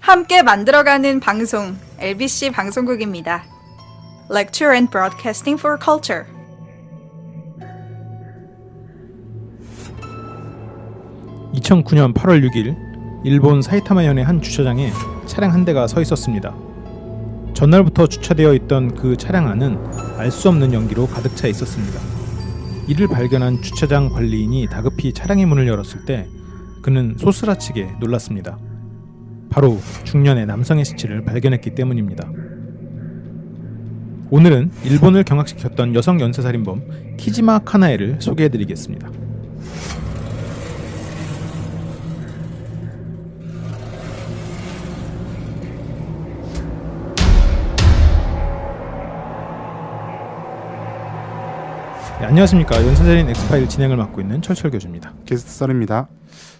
함께 만들어가는 방송 LBC 방송국입니다. Lecture and Broadcasting for Culture. (2009년 8월 6일) 일본 사이타마현의 한 주차장에 차량 한 대가 서 있었습니다. 전날부터 주차되어 있던 그 차량 안은 알 수 없는 연기로 가득 차 있었습니다. 이를 발견한 주차장 관리인이 다급히 차량의 문을 열었을 때 그는 소스라치게 놀랐습니다. 바로 중년의 남성의 시체를 발견했기 때문입니다. 오늘은 일본을 경악시켰던 여성 연쇄살인범 키지마 카나에를 소개해드리겠습니다. 네, 안녕하십니까. 연쇄살인 엑스파일 진행을 맡고 있는 철철 교주입니다. 게스트 썰입니다.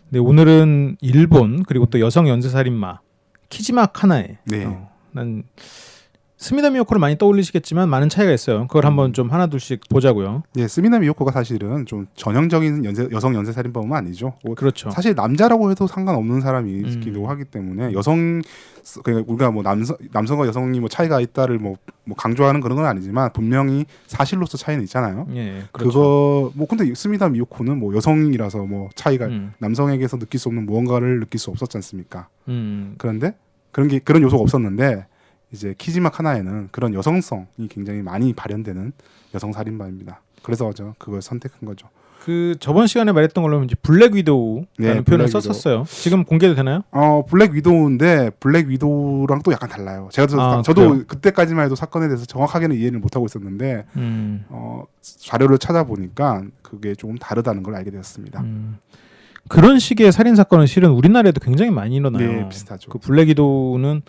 네, 오늘은 일본 그리고 또 여성 연쇄살인마 키지마 카나에. 네. 난 스미다 미요코를 많이 떠올리시겠지만 많은 차이가 있어요. 그걸 한번 좀 하나둘씩 보자고요. 네, 스미나 미요코가 사실은 좀 전형적인 여성 연쇄살인범은 아니죠. 그렇죠. 사실 남자라고 해도 상관없는 사람이기도 하기 때문에 여성, 그러니까 우리가 뭐 남성과 여성이 뭐 차이가 있다를 뭐 강조하는 그런 건 아니지만 분명히 사실로서 차이는 있잖아요. 예, 그렇죠. 그거 뭐 근데 스미다 미요코는 뭐 여성이라서 뭐 차이가 남성에게서 느낄 수 없는 무언가를 느낄 수 없었지 않습니까? 그런데 그런 요소가 없었는데. 이제 키지마 카나에는 그런 여성성이 굉장히 많이 발현되는 여성 살인마입니다. 그래서 그걸 선택한 거죠. 그 저번 시간에 말했던 걸로 이제 블랙 위도우라는 표현을 썼었어요. 지금 공개도 되나요? 블랙 위도우인데 블랙 위도우랑 또 약간 달라요. 저도 그때까지만 해도 사건에 대해서 정확하게는 이해를 못 하고 있었는데 자료를 찾아보니까 그게 조금 다르다는 걸 알게 되었습니다. 그런 식의 살인 사건은 실은 우리나라에도 굉장히 많이 일어나요. 네, 비슷하죠. 그 블랙 위도우는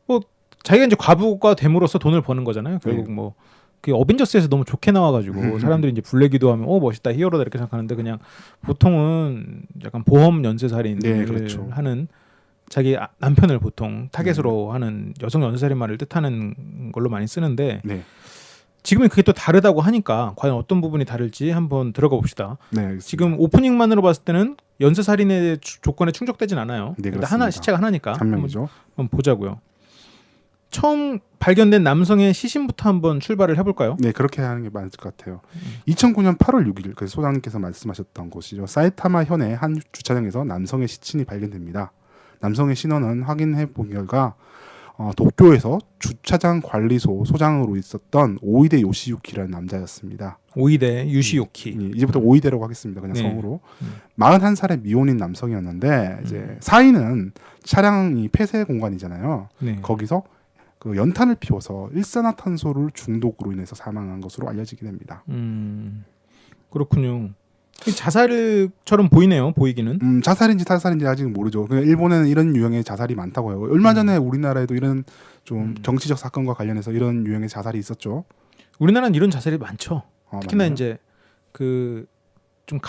뭐 자기가 이제 과부가 됨으로써 돈을 버는 거잖아요. 결국 뭐 그 어벤져스에서 너무 좋게 나와가지고 사람들이 이제 블랙 위도우하면 멋있다, 히어로다 이렇게 생각하는데 그냥 보통은 약간 보험 연쇄살인을 그렇죠. 하는 자기 남편을 보통 타겟으로 하는 여성 연쇄살인마를 뜻하는 걸로 많이 쓰는데 지금은 그게 또 다르다고 하니까 과연 어떤 부분이 다를지 한번 들어가 봅시다. 지금 오프닝만으로 봤을 때는 연쇄살인의 조건에 충족되진 않아요. 근데 시체가 하나니까 한 명이죠. 한번 보자고요. 처음 발견된 남성의 시신부터 한번 출발을 해볼까요? 네, 그렇게 하는 게 맞을 것 같아요. 2009년 8월 6일, 그 소장님께서 말씀하셨던 곳이죠. 사이타마 현의 한 주차장에서 남성의 시신이 발견됩니다. 남성의 신원은 확인해 본 결과 도쿄에서 주차장 관리소 소장으로 있었던 오이데 요시유키라는 남자였습니다. 오이데 유시유키. 이제부터 오이데라고 하겠습니다. 그냥 성으로. 41살의 미혼인 남성이었는데 이제 사인은 차량이 폐쇄 공간이잖아요. 거기서 그 연탄을 피워서 일산화탄소를 중독으로 인해서 사망한 것으로 알려지게 됩니다. 그렇군요. 자살처럼 보이네요. 보이기는. 자살인지 타살인지 아직 모르죠. 일본에는 이런 유형의 자살이 많다고 해요. 얼마 전에 우리나라에도 이런 좀 정치적 사건과 관련해서 이런 유형의 자살이 있었죠. 우리나라는 이런 자살이 많죠. 특히나 맞나요? 이제 좀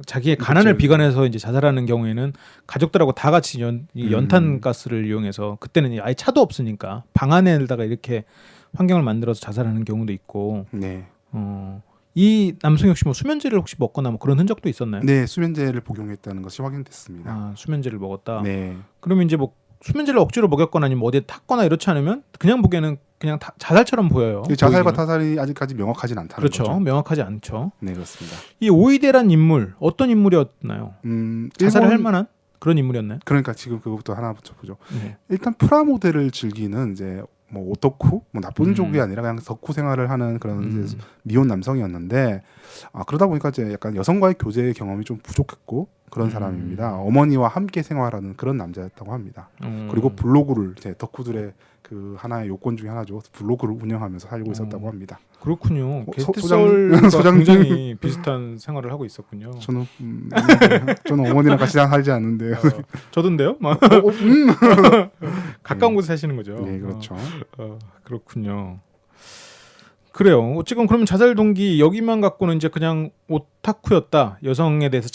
자기의 가난을 비관해서 이제 자살하는 경우에는 가족들하고 다 같이 연탄 가스를 이용해서 그때는 아예 차도 없으니까 방 안에다가 이렇게 환경을 만들어서 자살하는 경우도 있고. 이 남성 역시 뭐 수면제를 혹시 먹거나 뭐 그런 흔적도 있었나요? 네, 수면제를 복용했다는 것이 확인됐습니다. 수면제를 먹었다. 네. 그러면 이제 뭐 수면제를 억지로 먹였거나 아니면 어디에 탔거나 이렇지 않으면 그냥 보기에는 그냥 자살처럼 보여요. 자살과 타살이 아직까지 명확하진 않다는 거죠. 그렇죠. 명확하지 않죠. 네, 그렇습니다. 이 오이데란 인물 어떤 인물이었나요? 자살을 할 만한 그런 인물이었나요? 그러니까 지금 그것부터 하나 붙여보죠. 일단 프라모델을 즐기는 이제 뭐 오덕후, 뭐 나쁜 쪽이 아니라 그냥 덕후 생활을 하는 그런 이제 미혼 남성이었는데 그러다 보니까 이제 약간 여성과의 교제 경험이 좀 부족했고 그런 사람입니다. 어머니와 함께 생활하는 그런 남자였다고 합니다. 그리고 블로그를 이제 덕후들의 그 하나의 요건 중에 하나죠. 블로그를 운영하면서 살고 있었다고 합니다. 그렇군요. 게스트썰과 굉장히 비슷한 생활을 하고 있었군요. 저는 어머니랑 같이 살지 않는데요. 저도인데요. 가까운 곳에 사시는 거죠. 네, 그렇죠. 그렇군요. 그래요. 지금 그러면 자살 동기 여기만 갖고는 이제 그냥 오타쿠였다. 여성에 대해서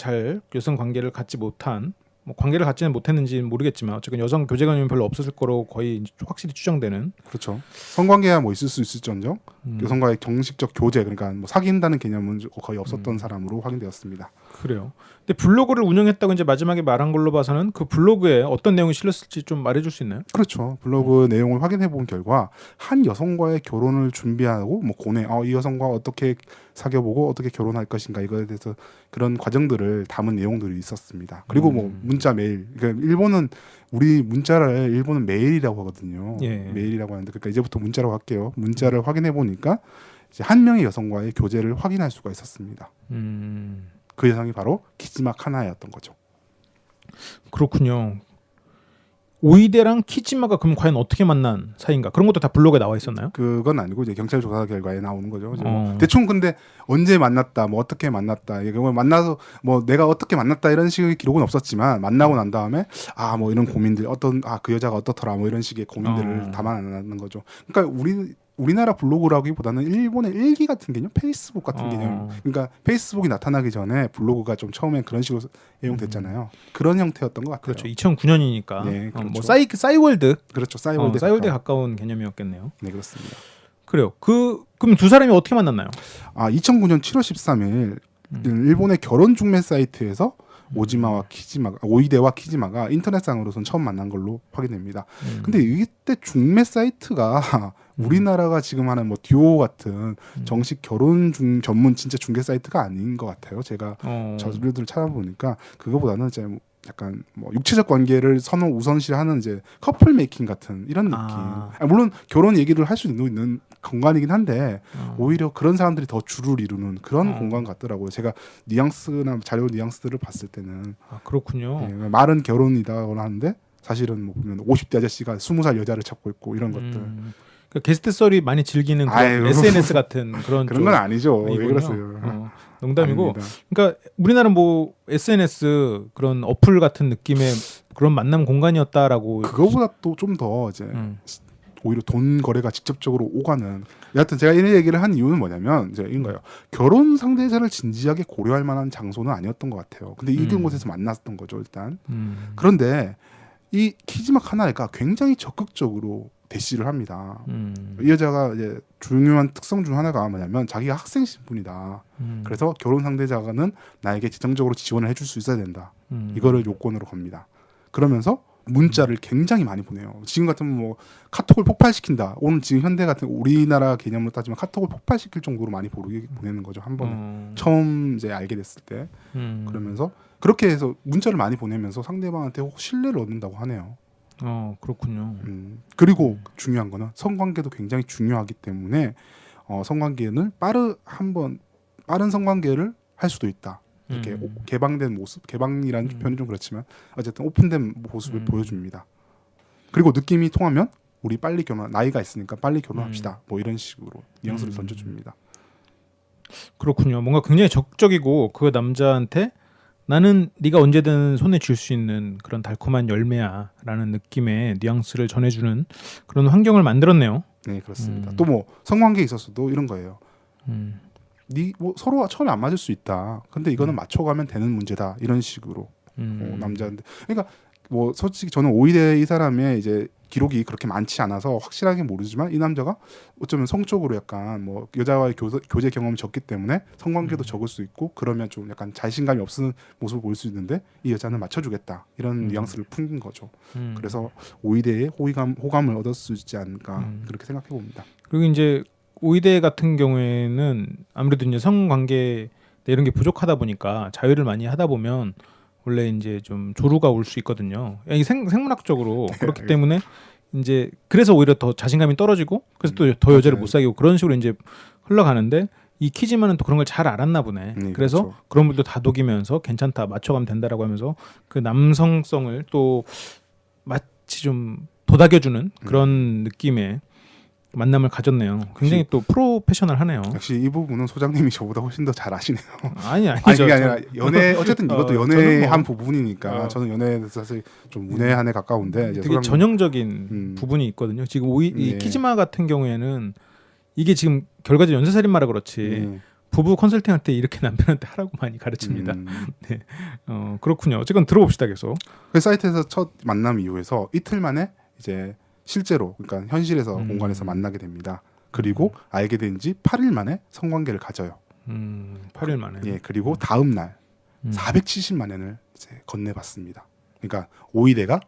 여성 관계를 갖지 못한 뭐 관계를 갖지는 못했는지는 모르겠지만 어쨌든 여성 교제 관념이 별로 없었을 거로 거의 확실히 추정되는. 그렇죠. 성관계야 뭐 있을 수 있을지언정 여성과의 정식적 교제 그러니까 뭐 사귄다는 개념은 거의 없었던 사람으로 확인되었습니다. 그래요. 근데 블로그를 운영했다고 이제 마지막에 말한 걸로 봐서는 그 블로그에 어떤 내용이 실렸을지 좀 말해줄 수 있나요? 그렇죠. 블로그 내용을 확인해 본 결과 한 여성과의 결혼을 준비하고 뭐 고뇌, 이 여성과 어떻게 사귀어보고 어떻게 결혼할 것인가 이거에 대해서 그런 과정들을 담은 내용들이 있었습니다. 그리고 뭐 문자 메일, 그러니까 일본은 우리 문자를 일본은 메일이라고 하거든요. 예. 메일이라고 하는데 그러니까 이제부터 문자라고 할게요. 문자를 확인해 보니까 이제 한 명의 여성과의 교제를 확인할 수가 있었습니다. 그 여성이 바로 키지마 카나에였던 거죠. 그렇군요. 오이데랑 키지마가 그럼 과연 어떻게 만난 사이인가? 그런 것도 다 블로그에 나와 있었나요? 그건 아니고 이제 경찰 조사 결과에 나오는 거죠. 대충 근데 언제 만났다, 뭐 어떻게 만났다, 이게 만나서 뭐 내가 어떻게 만났다 이런 식의 기록은 없었지만 만나고 난 다음에 뭐 이런 고민들 그 여자가 어떻더라 뭐 이런 식의 고민들을 담아내는 거죠. 그러니까 우리나라 블로그라기보다는 일본의 일기 같은 개념, 페이스북 같은 개념. 그러니까 페이스북이 나타나기 전에 블로그가 좀 처음엔 그런 식으로 애용됐잖아요. 그런 형태였던 것 같아요. 그렇죠. 2009년이니까. 네, 그렇죠. 뭐 싸이월드. 그렇죠. 싸이월드에 싸이월드에 가까운 개념이었겠네요. 네, 그렇습니다. 그래요. 그럼 두 사람이 어떻게 만났나요? 2009년 7월 13일 일본의 결혼 중매 사이트에서 오이데와 키지마가 인터넷상으로선 처음 만난 걸로 확인됩니다. 근데 이때 중매 사이트가 우리나라가 지금 하는 뭐 듀오 같은 정식 결혼 전문 진짜 중개 사이트가 아닌 것 같아요. 제가 자료들을 찾아보니까 그거보다는 이제 약간 뭐 육체적 관계를 우선시하는 이제 커플 메이킹 같은 이런 느낌. 물론 결혼 얘기를 할 수 있는 공간이긴 한데 오히려 그런 사람들이 더 주를 이루는 그런 공간 같더라고요. 제가 뉘앙스나 자료 뉘앙스들을 봤을 때는 그렇군요. 예, 말은 결혼이다거나 하는데 사실은 뭐 보면 50대 아저씨가 20살 여자를 찾고 있고 이런 것들. 그러니까 게스트 썰이 많이 즐기는 그런 SNS 같은 그런 건 아니죠. 왜 아니군요. 그러세요? 농담이고. 아닙니다. 그러니까 우리나라는 뭐 SNS 그런 어플 같은 느낌의 그런 만남 공간이었다라고. 그거보다 또 좀 더 이제 오히려 돈 거래가 직접적으로 오가는. 여하튼 제가 이런 얘기를 한 이유는 뭐냐면 이제 이런 거예요. 결혼 상대자를 진지하게 고려할 만한 장소는 아니었던 것 같아요. 근데 이런 곳에서 만났던 거죠 일단. 그런데 이 키지마 카나에가 굉장히 적극적으로 대시를 합니다. 이 여자가 이제 중요한 특성 중 하나가 뭐냐면 자기가 학생 신분이다. 그래서 결혼 상대자는 나에게 재정적으로 지원을 해줄 수 있어야 된다. 이거를 요건으로 겁니다. 그러면서 문자를 굉장히 많이 보내요. 지금 같으면 뭐 카톡을 폭발시킨다. 오늘 지금 현대 같은 우리나라 개념으로 따지면 카톡을 폭발시킬 정도로 많이 보내는 거죠. 한 번에. 처음 이제 알게 됐을 때. 그러면서 그렇게 해서 문자를 많이 보내면서 상대방한테 신뢰를 얻는다고 하네요. 그렇군요. 그리고 중요한 거는 성관계도 굉장히 중요하기 때문에 성관계는 빠른 성관계를 할 수도 있다. 이렇게 개방된 모습, 개방이라는 표현이 좀 그렇지만 어쨌든 오픈된 모습을 보여줍니다. 그리고 느낌이 통하면 우리 빨리 나이가 있으니까 빨리 결혼합시다. 뭐 이런 식으로 뉘앙스를 던져줍니다. 그렇군요. 뭔가 굉장히 적극적이고 그 남자한테 나는 네가 언제든 손에 쥘 수 있는 그런 달콤한 열매야라는 느낌의 뉘앙스를 전해주는 그런 환경을 만들었네요. 네, 그렇습니다. 또 뭐 성관계에 있어서도 이런 거예요. 뭐 서로 처음에 안 맞을 수 있다. 근데 이거는 맞춰가면 되는 문제다. 이런 식으로 남자인데, 그러니까 뭐 솔직히 저는 오히려 이 사람의 이제 기록이 그렇게 많지 않아서 확실하게 모르지만 이 남자가 어쩌면 성적으로 약간 뭐 여자와의 교제 경험이 적기 때문에 성관계도 적을 수 있고 그러면 좀 약간 자신감이 없는 모습을 보일 수 있는데 이 여자는 맞춰주겠다 이런 뉘앙스를 풍긴 거죠. 그래서 오이대에 호감을 얻을 수 있지 않을까 그렇게 생각해 봅니다. 그리고 이제 오이대 같은 경우에는 아무래도 이제 성관계 이런 게 부족하다 보니까 자유를 많이 하다 보면 원래 이제 좀 조루가 올 수 있거든요. 이 생물학적으로 그렇기 때문에 이제 그래서 오히려 더 자신감이 떨어지고 그래서 또 더 여자를 못 사귀고 그런 식으로 이제 흘러가는데 이 키지마는 또 그런 걸 잘 알았나 보네. 그래서 그렇죠. 그런 분도 다독이면서 괜찮다, 맞춰가면 된다라고 하면서 그 남성성을 또 마치 좀 도닥여주는 그런 느낌의 만남을 가졌네요. 굉장히 또 프로페셔널하네요. 역시 이 부분은 소장님이 저보다 훨씬 더 잘 아시네요. 아니죠. 그게 아니라 연애 어쨌든 이것도 연애의 뭐, 한 부분이니까 저는 연애에 대해서 사실 좀 문외한에 가까운데 이제 되게 전형적인 부분이 있거든요. 지금 이 키지마 같은 경우에는 이게 지금 결과적 연쇄살인마라 그렇지 부부 컨설팅할 때 이렇게 남편한테 하라고 많이 가르칩니다. 네. 그렇군요. 어쨌건 들어봅시다 계속. 그 사이트에서 첫 만남 이후에서 이틀 만에 이제 실제로 그러니까 현실에서 공간에서 만나게 됩니다. 그리고 알게 된 지 8일 만에 성관계를 가져요. 8일 만에. 예, 그리고 다음 날 470만 엔을 이제 건네받습니다. 그러니까 오이대가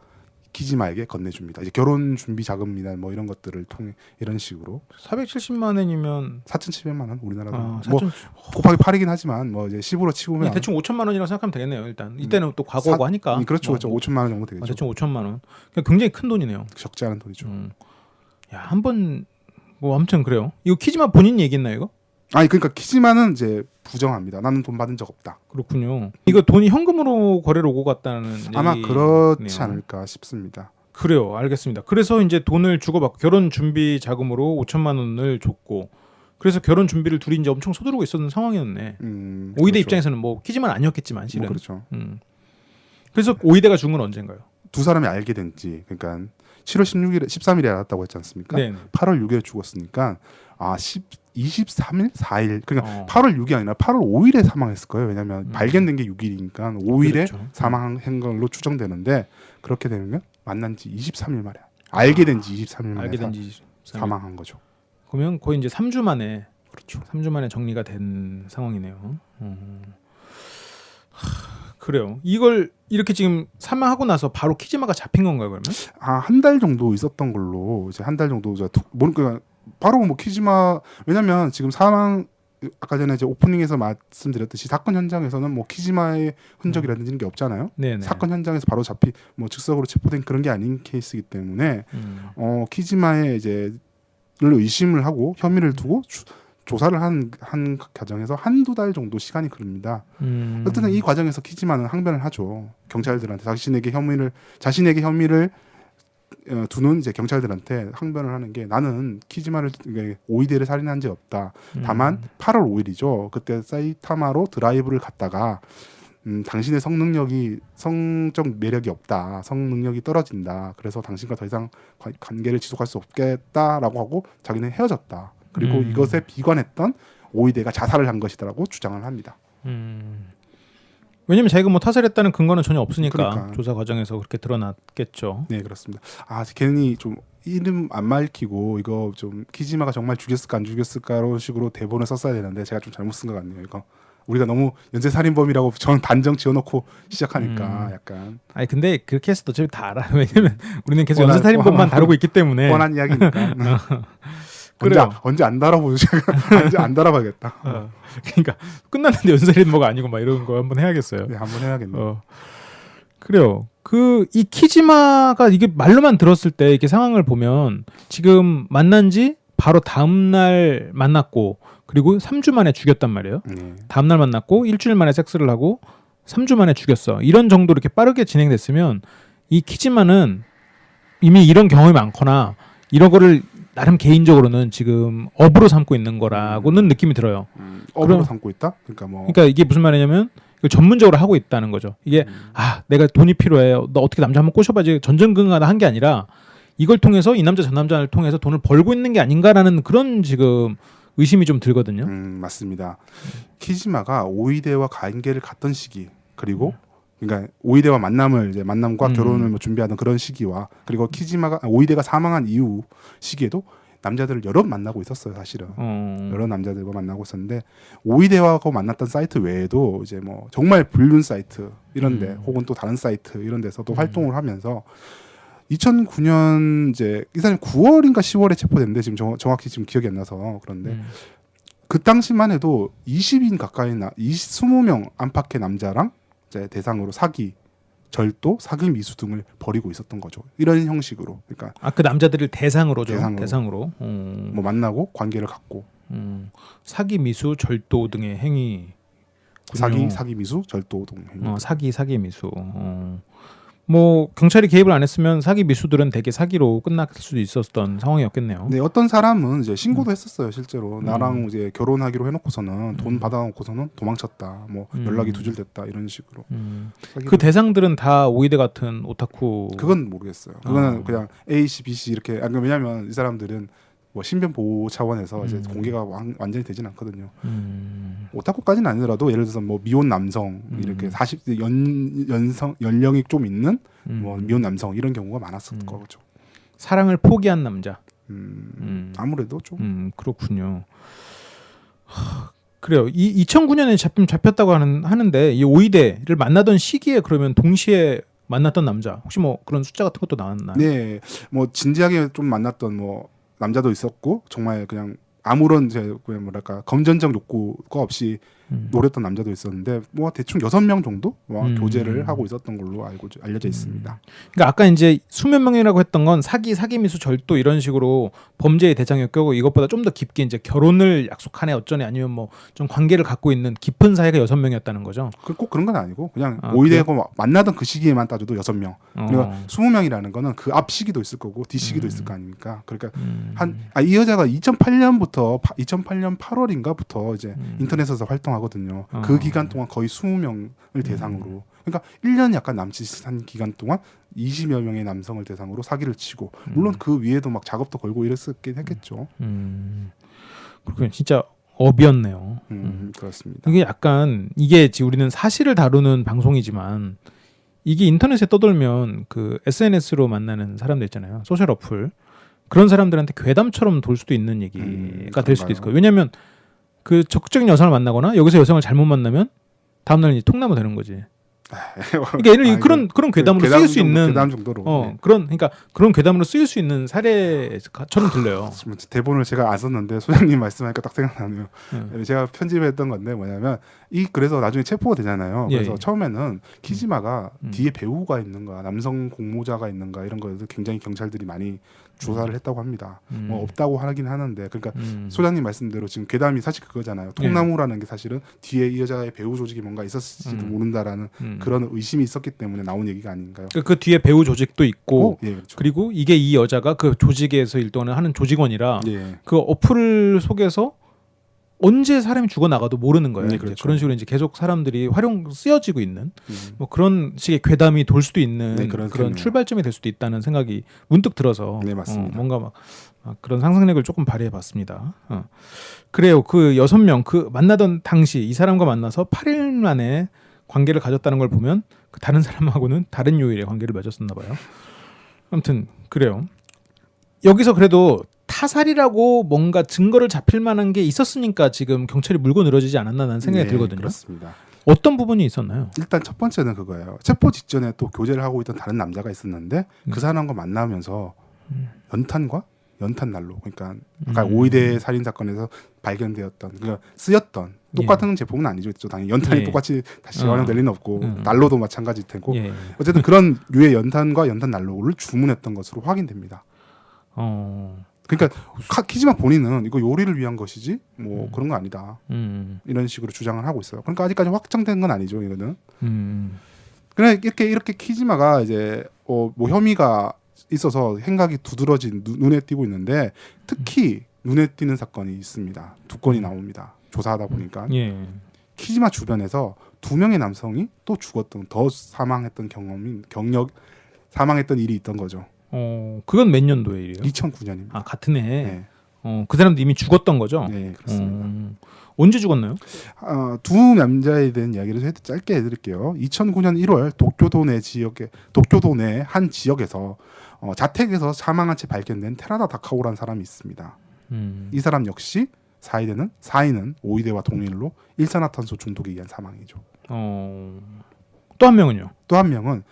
키지마에게 건네줍니다. 이제 결혼 준비 자금이나 뭐 이런 것들을 통해 이런 식으로 470만 원이면 4,700만 원 우리나라로 뭐 4천... 곱하기 8이긴 하지만 뭐 이제 10으로 치고 보면 대충 5천만 원이라고 생각하면 되겠네요. 일단 이때는 또 과거고 하니까 그렇죠, 그렇죠. 5천만 원 정도 되겠죠. 대충 5천만 원. 그러니까 굉장히 큰 돈이네요. 적지 않은 돈이죠. 야, 한번 뭐 아무튼 그래요. 이거 키지마 본인 얘기했나요, 이거? 아니 그러니까 키지마는 이제 부정합니다. 나는 돈 받은 적 없다. 그렇군요. 이거 돈이 현금으로 거래를 오고 갔다는 아마 얘기네요. 그렇지 않을까 싶습니다. 그래요. 알겠습니다. 그래서 이제 돈을 주고받고 결혼 준비 자금으로 5천만 원을 줬고 그래서 결혼 준비를 둘이 이제 엄청 서두르고 있었던 상황이었네. 오이대 그렇죠. 입장에서는 뭐 키지만 아니었겠지만 실은. 뭐 그렇죠. 그래서 오이대가 준 건 언젠가요? 두 사람이 알게 된지 그러니까 7월 16일에 13일에 알았다고 했지 않습니까? 네. 8월 6일에 죽었으니까 23일, 4일 그러니까 8월 6일이 아니라 8월 5일에 사망했을 거예요. 왜냐하면 발견된 게 6일이니까 5일에 그렇죠. 사망한 걸로 추정되는데 그렇게 되면 만난 지 23일 만에 알게 된 지 23일 만에 알게 된지 사망한 거죠. 그러면 거의 이제 3주 만에 그렇죠. 3주 만에 정리가 된 상황이네요. 그래요. 이걸 이렇게 지금 사망하고 나서 바로 키지마가 잡힌 건가요, 그러면? 한 달 정도 있었던 걸로 이제 한 달 정도 이제 그러니까 바로 뭐 키지마 왜냐면 지금 사망 아까 전에 이제 오프닝에서 말씀드렸듯이 사건 현장에서는 뭐 키지마의 흔적이라든지 이런 게 없잖아요. 네네. 사건 현장에서 바로 뭐 즉석으로 체포된 그런 게 아닌 케이스이기 때문에 키지마의 이제 를 의심을 하고 혐의를 두고 조사를 한 과정에서 한두 달 정도 시간이 흐릅니다. 어쨌든 이 과정에서 키지마는 항변을 하죠. 경찰들한테 자신에게 혐의를 두는 이제 경찰들한테 항변을 하는 게 나는 키지마를 오이대를 살인한 적 없다. 다만 8월 5일이죠. 그때 사이타마로 드라이브를 갔다가 당신의 성적 매력이 없다. 성능력이 떨어진다. 그래서 당신과 더 이상 관계를 지속할 수 없겠다라고 하고 자기는 헤어졌다. 그리고 이것에 비관했던 오이대가 자살을 한 것이다라고 주장을 합니다. 왜냐면 자기가 뭐 타살했다는 근거는 전혀 없으니까 그러니까. 조사 과정에서 그렇게 드러났겠죠. 네, 그렇습니다. 괜히 좀 이름 안 밝히고 이거 좀 키지마가 정말 죽였을까 안 죽였을까 이런 식으로 대본을 썼어야 되는데 제가 좀 잘못 쓴 것 같네요. 이거 우리가 너무 연쇄살인범이라고 전 단정 지어놓고 시작하니까 약간. 아니 근데 그렇게 해서 어차피 다 알아. 왜냐면 우리는 계속 연쇄살인범만 다루고 있기 때문에. 뻔한 이야기니까. 그래요. 언제 안 달아보죠? 언제 안 달아봐야겠다. 그러니까 끝났는데 연쇄살인범가 아니고 막 이런 거 한번 해야겠어요. 네, 한번 해야겠네요. 그래요. 이 키지마가 이게 말로만 들었을 때 이렇게 상황을 보면 지금 만난 지 바로 다음 날 만났고 그리고 3주 만에 죽였단 말이에요. 다음 날 만났고 일주일 만에 섹스를 하고 3주 만에 죽였어. 이런 정도로 이렇게 빠르게 진행됐으면 이 키지마는 이미 이런 경험이 많거나 이런 거를 나름 개인적으로는 지금 업으로 삼고 있는 거라고는 느낌이 들어요. 업으로 삼고 있다? 그러니까 이게 무슨 말이냐면 전문적으로 하고 있다는 거죠. 이게 내가 돈이 필요해. 너 어떻게 남자 한번 꼬셔봐야지. 전전긍긍하다 한 게 아니라 이걸 통해서 이 남자 저 남자를 통해서 돈을 벌고 있는 게 아닌가라는 그런 지금 의심이 좀 들거든요. 맞습니다. 키지마가 오이대와 관계를 갖던 시기 그리고 그러니까 오이대와 만남과 결혼을 뭐 준비하던 그런 시기와 그리고 오이대가 사망한 이후 시기에도 남자들을 여러 만나고 있었어요, 사실은. 여러 남자들과 만나고 있었는데 오이대하고 만났던 사이트 외에도 이제 뭐 정말 불륜 사이트 이런데 혹은 또 다른 사이트 이런 데서도 활동을 하면서 2009년 이제 이 사람이 9월인가 10월에 체포됐는데 지금 정확히 지금 기억이 안 나서 그런데 그 당시만 해도 20인 가까이 20명 안팎의 남자랑 이제 대상으로 사기, 절도, 사기 미수 등을 벌이고 있었던 거죠. 이런 형식으로. 그러니까 그 남자들을 대상으로죠. 대상으로. 뭐 만나고 관계를 갖고. 사기, 미수, 절도 등의 행위. 사기, 미수, 절도 등 행위. 사기, 미수. 뭐 경찰이 개입을 안 했으면 사기 미수들은 대개 사기로 끝날 수도 있었던 상황이었겠네요. 네, 어떤 사람은 이제 신고도 했었어요, 실제로. 나랑 이제 결혼하기로 해놓고서는 돈 받아놓고서는 도망쳤다, 뭐 연락이 두절됐다 이런 식으로. 그 대상들은 다 오이대 같은 오타쿠. 그건 모르겠어요. 그거는 그냥 A, C, B, C 이렇게. 왜냐하면 이 사람들은 뭐 신변 보호 차원에서 이제 공개가 완전히 되진 않거든요. 오타쿠까지는 아니더라도 예를 들어서 뭐 미혼 남성 이렇게 40대 연령이 좀 있는 뭐 미혼 남성 이런 경우가 많았을 거죠. 사랑을 포기한 남자. 아무래도 좀 그렇군요. 그래요. 이 2009년에 잡혔다고 하는데 이 오이대를 만나던 시기에 그러면 동시에 만났던 남자 혹시 뭐 그런 숫자 같은 것도 나왔나요? 네, 뭐 진지하게 좀 만났던 뭐 남자도 있었고 정말 그냥 아무런 그냥 뭐랄까 검전적 욕구가 없이 노렸던 남자도 있었는데 뭐 대충 6명 정도 교제를 하고 있었던 걸로 알려져 있습니다. 그러니까 아까 이제 수몇 명이라고 했던 건 사기미수, 절도 이런 식으로 범죄의 대상이었고 이것보다 좀 더 깊게 이제 결혼을 약속하네 어쩌네 아니면 뭐 좀 관계를 갖고 있는 깊은 사이가 6명이었다는 거죠. 꼭 그런 건 아니고 그냥 아, 오이대고 만나던 그 시기에만 따져도 6명. 그리고 20명이라는 거는 그 앞 시기도 있을 거고 뒤 시기도 있을 거 아닙니까? 그러니까 이 여자가 2008년 8월인가부터 이제 인터넷에서 활동하거든요. 그 기간 동안 거의 20명을 대상으로. 그러니까 1년 약간 남짓한 기간 동안 20여 명의 남성을 대상으로 사기를 치고 물론 그 위에도 막 작업도 걸고 이랬었긴 했겠죠. 그렇군요. 진짜 업이었네요. 그렇습니다. 이게 약간 이게 지금 우리는 사실을 다루는 방송이지만 이게 인터넷에 떠돌면 그 SNS로 만나는 사람들 있잖아요. 소셜 어플. 그런 사람들한테 괴담처럼 돌 수도 있는 얘기가 될 수도 있을 거예요. 왜냐하면 그 적극적인 여성을 만나거나 여기서 여성을 잘못 만나면 다음날 이제 통나무 되는 거지. 그러니까 얘를 그런 괴담으로 쓰일 수 있는 괴담 정도로 네. 그런 괴담으로 쓰일 수 있는 사례처럼 들려요. 대본을 제가 안 썼는데 소장님 말씀하니까 딱 생각나네요. 제가 편집했던 건데 뭐냐면 그래서 나중에 체포가 되잖아요. 그래서 예. 처음에는 키지마가 뒤에 배우가 있는가, 남성 공모자가 있는가 이런 거에서 굉장히 경찰들이 많이 조사를 했다고 합니다. 뭐 없다고 하긴 하는데 그러니까 소장님 말씀대로 지금 괴담이 사실 그거잖아요. 통나무라는 게 사실은 뒤에 이 여자의 배우 조직이 뭔가 있었을지도 모른다라는 그런 의심이 있었기 때문에 나온 얘기가 아닌가요? 그 뒤에 배우 조직도 있고 예, 그렇죠. 그리고 이게 이 여자가 그 조직에서 일동을 하는 조직원이라 예. 그 어플 속에서 언제 사람이 죽어 나가도 모르는 거예요. 네, 이제 그렇죠. 그런 식으로 이제 계속 사람들이 쓰여지고 있는 뭐 그런 식의 괴담이 돌 수도 있는 네, 그런 출발점이 될 수도 있다는 생각이 문득 들어서 네, 맞습니다. 뭔가 막 그런 상상력을 조금 발휘해봤습니다. 그래요. 그 6명 그 만나던 당시 이 사람과 만나서 8일 만에 관계를 가졌다는 걸 보면 그 다른 사람하고는 다른 요일에 관계를 맺었었나 봐요. 아무튼 그래요. 여기서 그래도 타살이라고 뭔가 증거를 잡힐 만한 게 있었으니까 지금 경찰이 물고 늘어지지 않았나라는 생각이 들거든요. 그렇습니다. 어떤 부분이 있었나요? 일단 첫 번째는 그거예요. 체포 직전에 또 교제를 하고 있던 다른 남자가 있었는데 그 사람과 만나면서 연탄 난로 그러니까 아까 오이대 살인 사건에서 발견되었던 그러니까 쓰였던 똑같은 제품은 아니죠. 당연히 연탄이 똑같이 다시 활용될 리는 없고 난로도 마찬가지일 테고 어쨌든 그런 류의 연탄과 연탄 난로를 주문했던 것으로 확인됩니다. 그러니까 키지마 본인은 이거 요리를 위한 것이지 뭐 그런 거 아니다 이런 식으로 주장을 하고 있어요. 그러니까 아직까지 확정된 건 아니죠 이거는. 그래 이렇게 키지마가 이제 뭐 혐의가 있어서 행각이 두드러진 눈에 띄고 있는데 특히 눈에 띄는 사건이 있습니다. 2건이 나옵니다. 조사하다 보니까 키지마 주변에서 2명의 남성이 또 죽었던 더 사망했던 사망했던 일이 있던 거죠. 그건 몇 년도에 일이에요? 2009년입니다. 아 같은 해. 네. 그 사람도 이미 죽었던 거죠? 네, 그렇습니다. 언제 죽었나요? 두 남자에 대한 이야기를 짧게 해드릴게요. 2009년 1월 도쿄도 내 한 지역에서 자택에서 사망한 채 발견된 테라다 다카오라는 사람이 있습니다. 이 사람 역시 사인은 오이대와 동일로 일산화탄소 중독에 의한 사망이죠. 또 한 명은요? 또 한 명은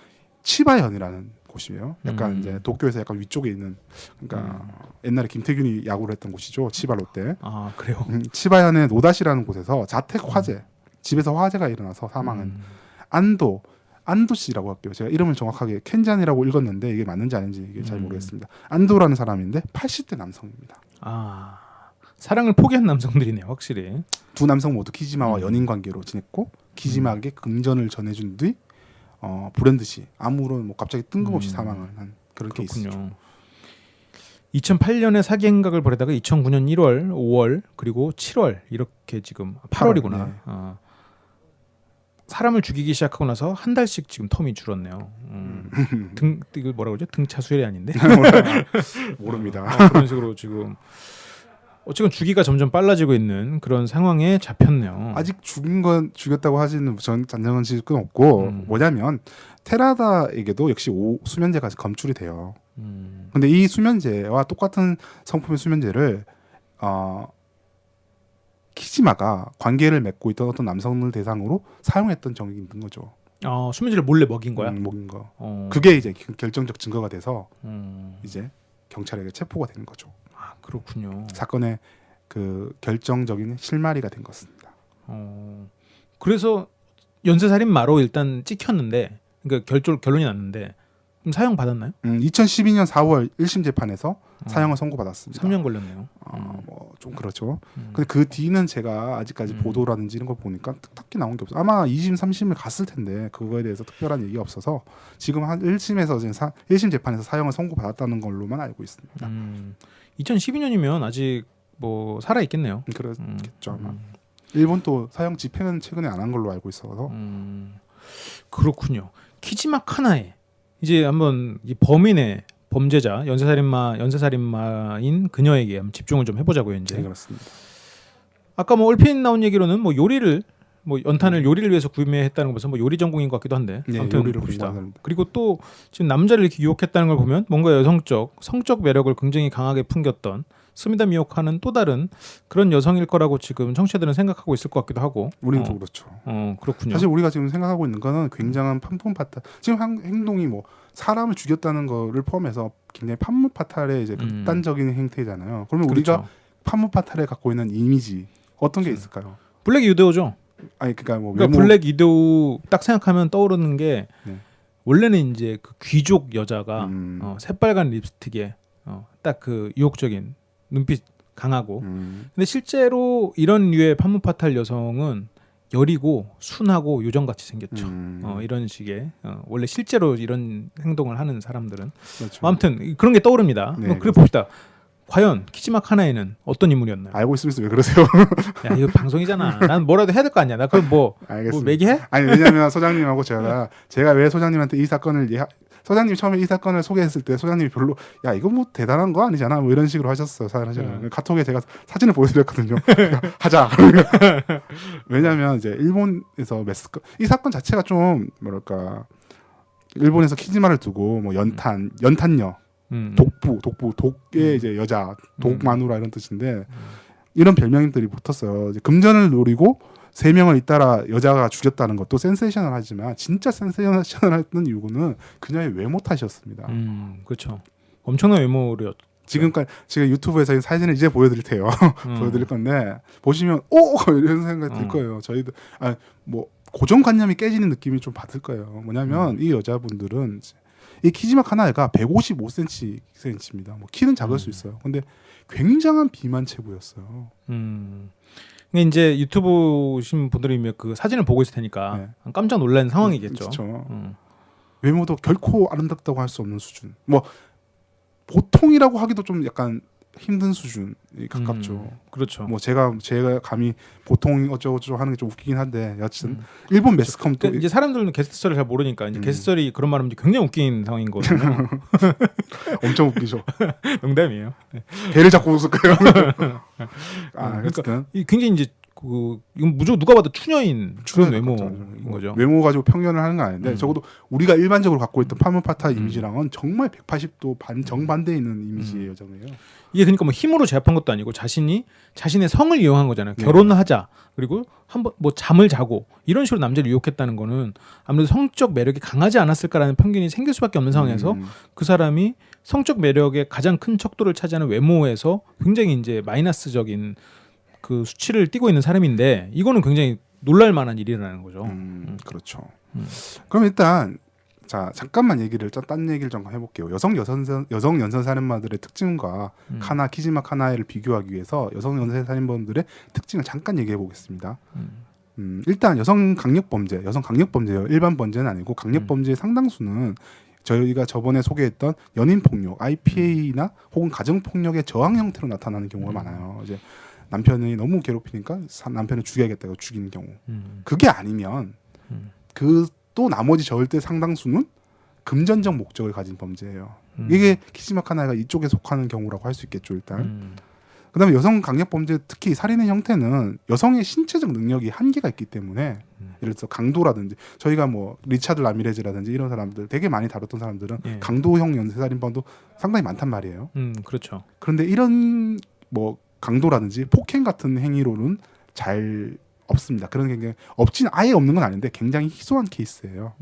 치바현이라는 곳이에요. 약간 이제 도쿄에서 약간 위쪽에 있는 그러니까 옛날에 김태균이 야구를 했던 곳이죠. 치바 롯데. 아 그래요? 치바현의 노다시라는 곳에서 자택 화재, 집에서 화재가 일어나서 사망한 안도 씨라고 할게요. 제가 이름을 정확하게 켄잔이라고 읽었는데 이게 맞는지 아닌지 이게 잘 모르겠습니다. 안도라는 사람인데 80대 남성입니다. 아 사랑을 포기한 남성들이네요, 확실히. 두 남성 모두 키지마와 연인 관계로 지냈고 키지마에게 금전을 전해준 뒤 브랜드시 아무런 뭐 갑자기 뜬금없이 사망을 한 그런 케이스죠. 2008년에 사기 행각을 벌이다가 2009년 1월, 5월 그리고 7월 이렇게 지금 8월이구나. 네. 사람을 죽이기 시작하고 나서 한 달씩 지금 텀이 줄었네요. 이걸 뭐라고 그러죠? 등차수열이 아닌데? 모릅니다. 그런 식으로 지금 어쨌든 주기가 점점 빨라지고 있는 그런 상황에 잡혔네요. 아직 죽였다고 하지는 전 단정한 지식은 없고 뭐냐면 테라다에게도 역시 수면제가 검출이 돼요. 근데 이 수면제와 똑같은 성품의 수면제를 키지마가 관계를 맺고 있던 어떤 남성을 대상으로 사용했던 적이 있는 거죠. 수면제를 몰래 먹인 거야? 먹인 거. 그게 이제 결정적 증거가 돼서 이제 경찰에게 체포가 되는 거죠. 아, 그렇군요. 사건의 그 결정적인 실마리가 된 것입니다. 그래서 연쇄살인마로 일단 찍혔는데, 그러니까 결론이 났는데, 그럼 사형 받았나요? 2012년 4월 1심 재판에서 사형을 선고받았습니다. 3년 걸렸네요. 뭐 좀 그렇죠. 근데 그 뒤는 제가 아직까지 보도라든지 이런 걸 보니까 딱히 나온 게 없어요. 아마 2심, 3심을 갔을 텐데 그거에 대해서 특별한 얘기가 없어서 지금 한 1심에서 지금 1심 재판에서 사형을 선고받았다는 걸로만 알고 있습니다. 2012년이면 아직 뭐 살아 있겠네요. 그렇겠죠 아마. 일본 또 사형 집행은 최근에 안 한 걸로 알고 있어서. 그렇군요. 키지마 카나에 이제 한번 이 범인의 범죄자 연쇄살인마인 그녀에게 한번 집중을 좀 해보자고요. 이제. 네, 그렇습니다. 아까 뭐 얼핏 나온 얘기로는 뭐 연탄을 요리를 위해서 구매했다는 거 봐서 뭐 요리 전공인 것 같기도 한데. 네, 아무튼 요리를 봅시다. 그리고 또 지금 남자를 이렇게 유혹했다는 걸 보면 뭔가 성적 매력을 굉장히 강하게 풍겼던 스미다 미오카는 또 다른 그런 여성일 거라고 지금 청취자들은 생각하고 있을 것 같기도 하고. 우리는 또 그렇죠. 그렇군요. 사실 우리가 지금 생각하고 있는 거는 굉장한 판문파탈. 지금 행동이 뭐 사람을 죽였다는 거를 포함해서 굉장히 판문파탈의 이제 극단적인 행태잖아요. 그러면 그렇죠. 우리가 판문파탈에 갖고 있는 이미지 어떤 게 있을까요? 블랙 위도우죠. 아니 그러니까 뭐 그러니까 블랙 위도우 딱 생각하면 떠오르는 게 네. 원래는 이제 그 귀족 여자가 새빨간 립스틱에 딱 그 유혹적인 눈빛 강하고. 근데 실제로 이런 류의 판문파탈 여성은 여리고 순하고 요정같이 생겼죠. 이런 식의 원래 실제로 이런 행동을 하는 사람들은. 그렇죠. 아무튼 그런 게 떠오릅니다. 네, 그래 봅시다. 과연 키지마 카나에는 어떤 인물이었나요? 알고 있으면서 왜 그러세요? 야, 이거 방송이잖아. 난 뭐라도 해야 될 거 아니야. 나 그럼 뭐 매기해? 아니 왜냐면 소장님하고 제가 왜 소장님한테 이 사건을 소장님 처음에 이 사건을 소개했을 때 소장님이 별로 야 이거 뭐 대단한 거 아니잖아 뭐 이런 식으로 하셨어요. 사실 카톡에 제가 사진을 보여드렸거든요. 하자. 왜냐하면 이제 일본에서 이 사건 자체가 좀 뭐랄까 일본에서 키지마를 두고 뭐 연탄녀, 독의 이제 여자, 독마누라 이런 뜻인데 이런 별명들이 붙었어요. 이제 금전을 노리고 3명을 잇따라 여자가 죽였다는 것도 센세이셔널하지만 진짜 센세이셔널했던 이유는 그녀의 외모 탓이었습니다. 그렇죠. 엄청난 외모를 지금까지 제가 유튜브에서 사진을 이제 보여드릴 테요. 보여드릴 건데 보시면 이런 생각이 들 거예요. 저희도 뭐 고정관념이 깨지는 느낌이 좀 받을 거예요. 뭐냐면 이 여자분들은 이 키지마 카나에가 155cm입니다. 뭐 키는 작을 수 있어요. 근데 굉장한 비만 체구였어요. 근데 이제 유튜브 보신 분들이 그 사진을 보고 있을 테니까 깜짝 놀란 상황이겠죠. 그렇죠. 외모도 결코 아름답다고 할 수 없는 수준. 뭐 보통이라고 하기도 좀 약간 힘든 수준이 가깝죠. 그렇죠. 뭐 제가 감히 보통 어쩌고저쩌고 하는 게 좀 웃기긴 한데 여튼 일본 매스컴도 그러니까 이제 사람들은 게스트썰을 잘 모르니까 이제 게스트썰이 그런 말하면 굉장히 웃긴 상황인 거거든요. 엄청 웃기죠. 농담이에요. 배를 잡고 웃을 거예요. 그러니까 굉장히 이제 이건 무조건 누가 봐도 추녀인 그런 외모인 거죠. 외모 가지고 편견을 하는 건 아닌데 적어도 우리가 일반적으로 갖고 있던 판문파탈 이미지랑은 정말 180도 정반대에 있는 이미지의 여자예요. 이게 그러니까 뭐 힘으로 제압한 것도 아니고 자신의 성을 이용한 거잖아요. 결혼하자 그리고 한번 뭐 잠을 자고 이런 식으로 남자를 유혹했다는 거는 아무래도 성적 매력이 강하지 않았을까라는 편견이 생길 수밖에 없는 상황에서 그 사람이 성적 매력의 가장 큰 척도를 차지하는 외모에서 굉장히 이제 마이너스적인 그 수치를 띠고 있는 사람인데 이거는 굉장히 놀랄 만한 일이라는 거죠. 그렇죠. 그럼 일단 자 잠깐만 딴 얘기를 좀 해볼게요. 여성 연쇄살인마들의 특징과 키지마 카나에를 비교하기 위해서 여성 연쇄살인범들의 특징을 잠깐 얘기해 보겠습니다. 일단 여성 강력범죄예요. 일반 범죄는 아니고 강력범죄의 상당수는 저희가 저번에 소개했던 연인폭력, IPA나 혹은 가정폭력의 저항 형태로 나타나는 경우가 많아요. 이제 남편이 너무 괴롭히니까 남편을 죽여야겠다고 죽이는 경우. 그게 아니면 또 나머지 절대 상당수는 금전적 목적을 가진 범죄예요. 이게 키지마 카나에가 이쪽에 속하는 경우라고 할 수 있겠죠. 일단. 그다음에 여성 강력 범죄 특히 살인의 형태는 여성의 신체적 능력이 한계가 있기 때문에 예를 들어서 강도라든지 저희가 뭐 리차드 라미레즈라든지 이런 사람들 되게 많이 다뤘던 사람들은 강도형 연쇄살인범도 상당히 많단 말이에요. 그렇죠. 그런데 이런 뭐 강도라든지 폭행 같은 행위로는 잘 없습니다. 그런 게 없진 아예 없는 건 아닌데 굉장히 희소한 케이스예요.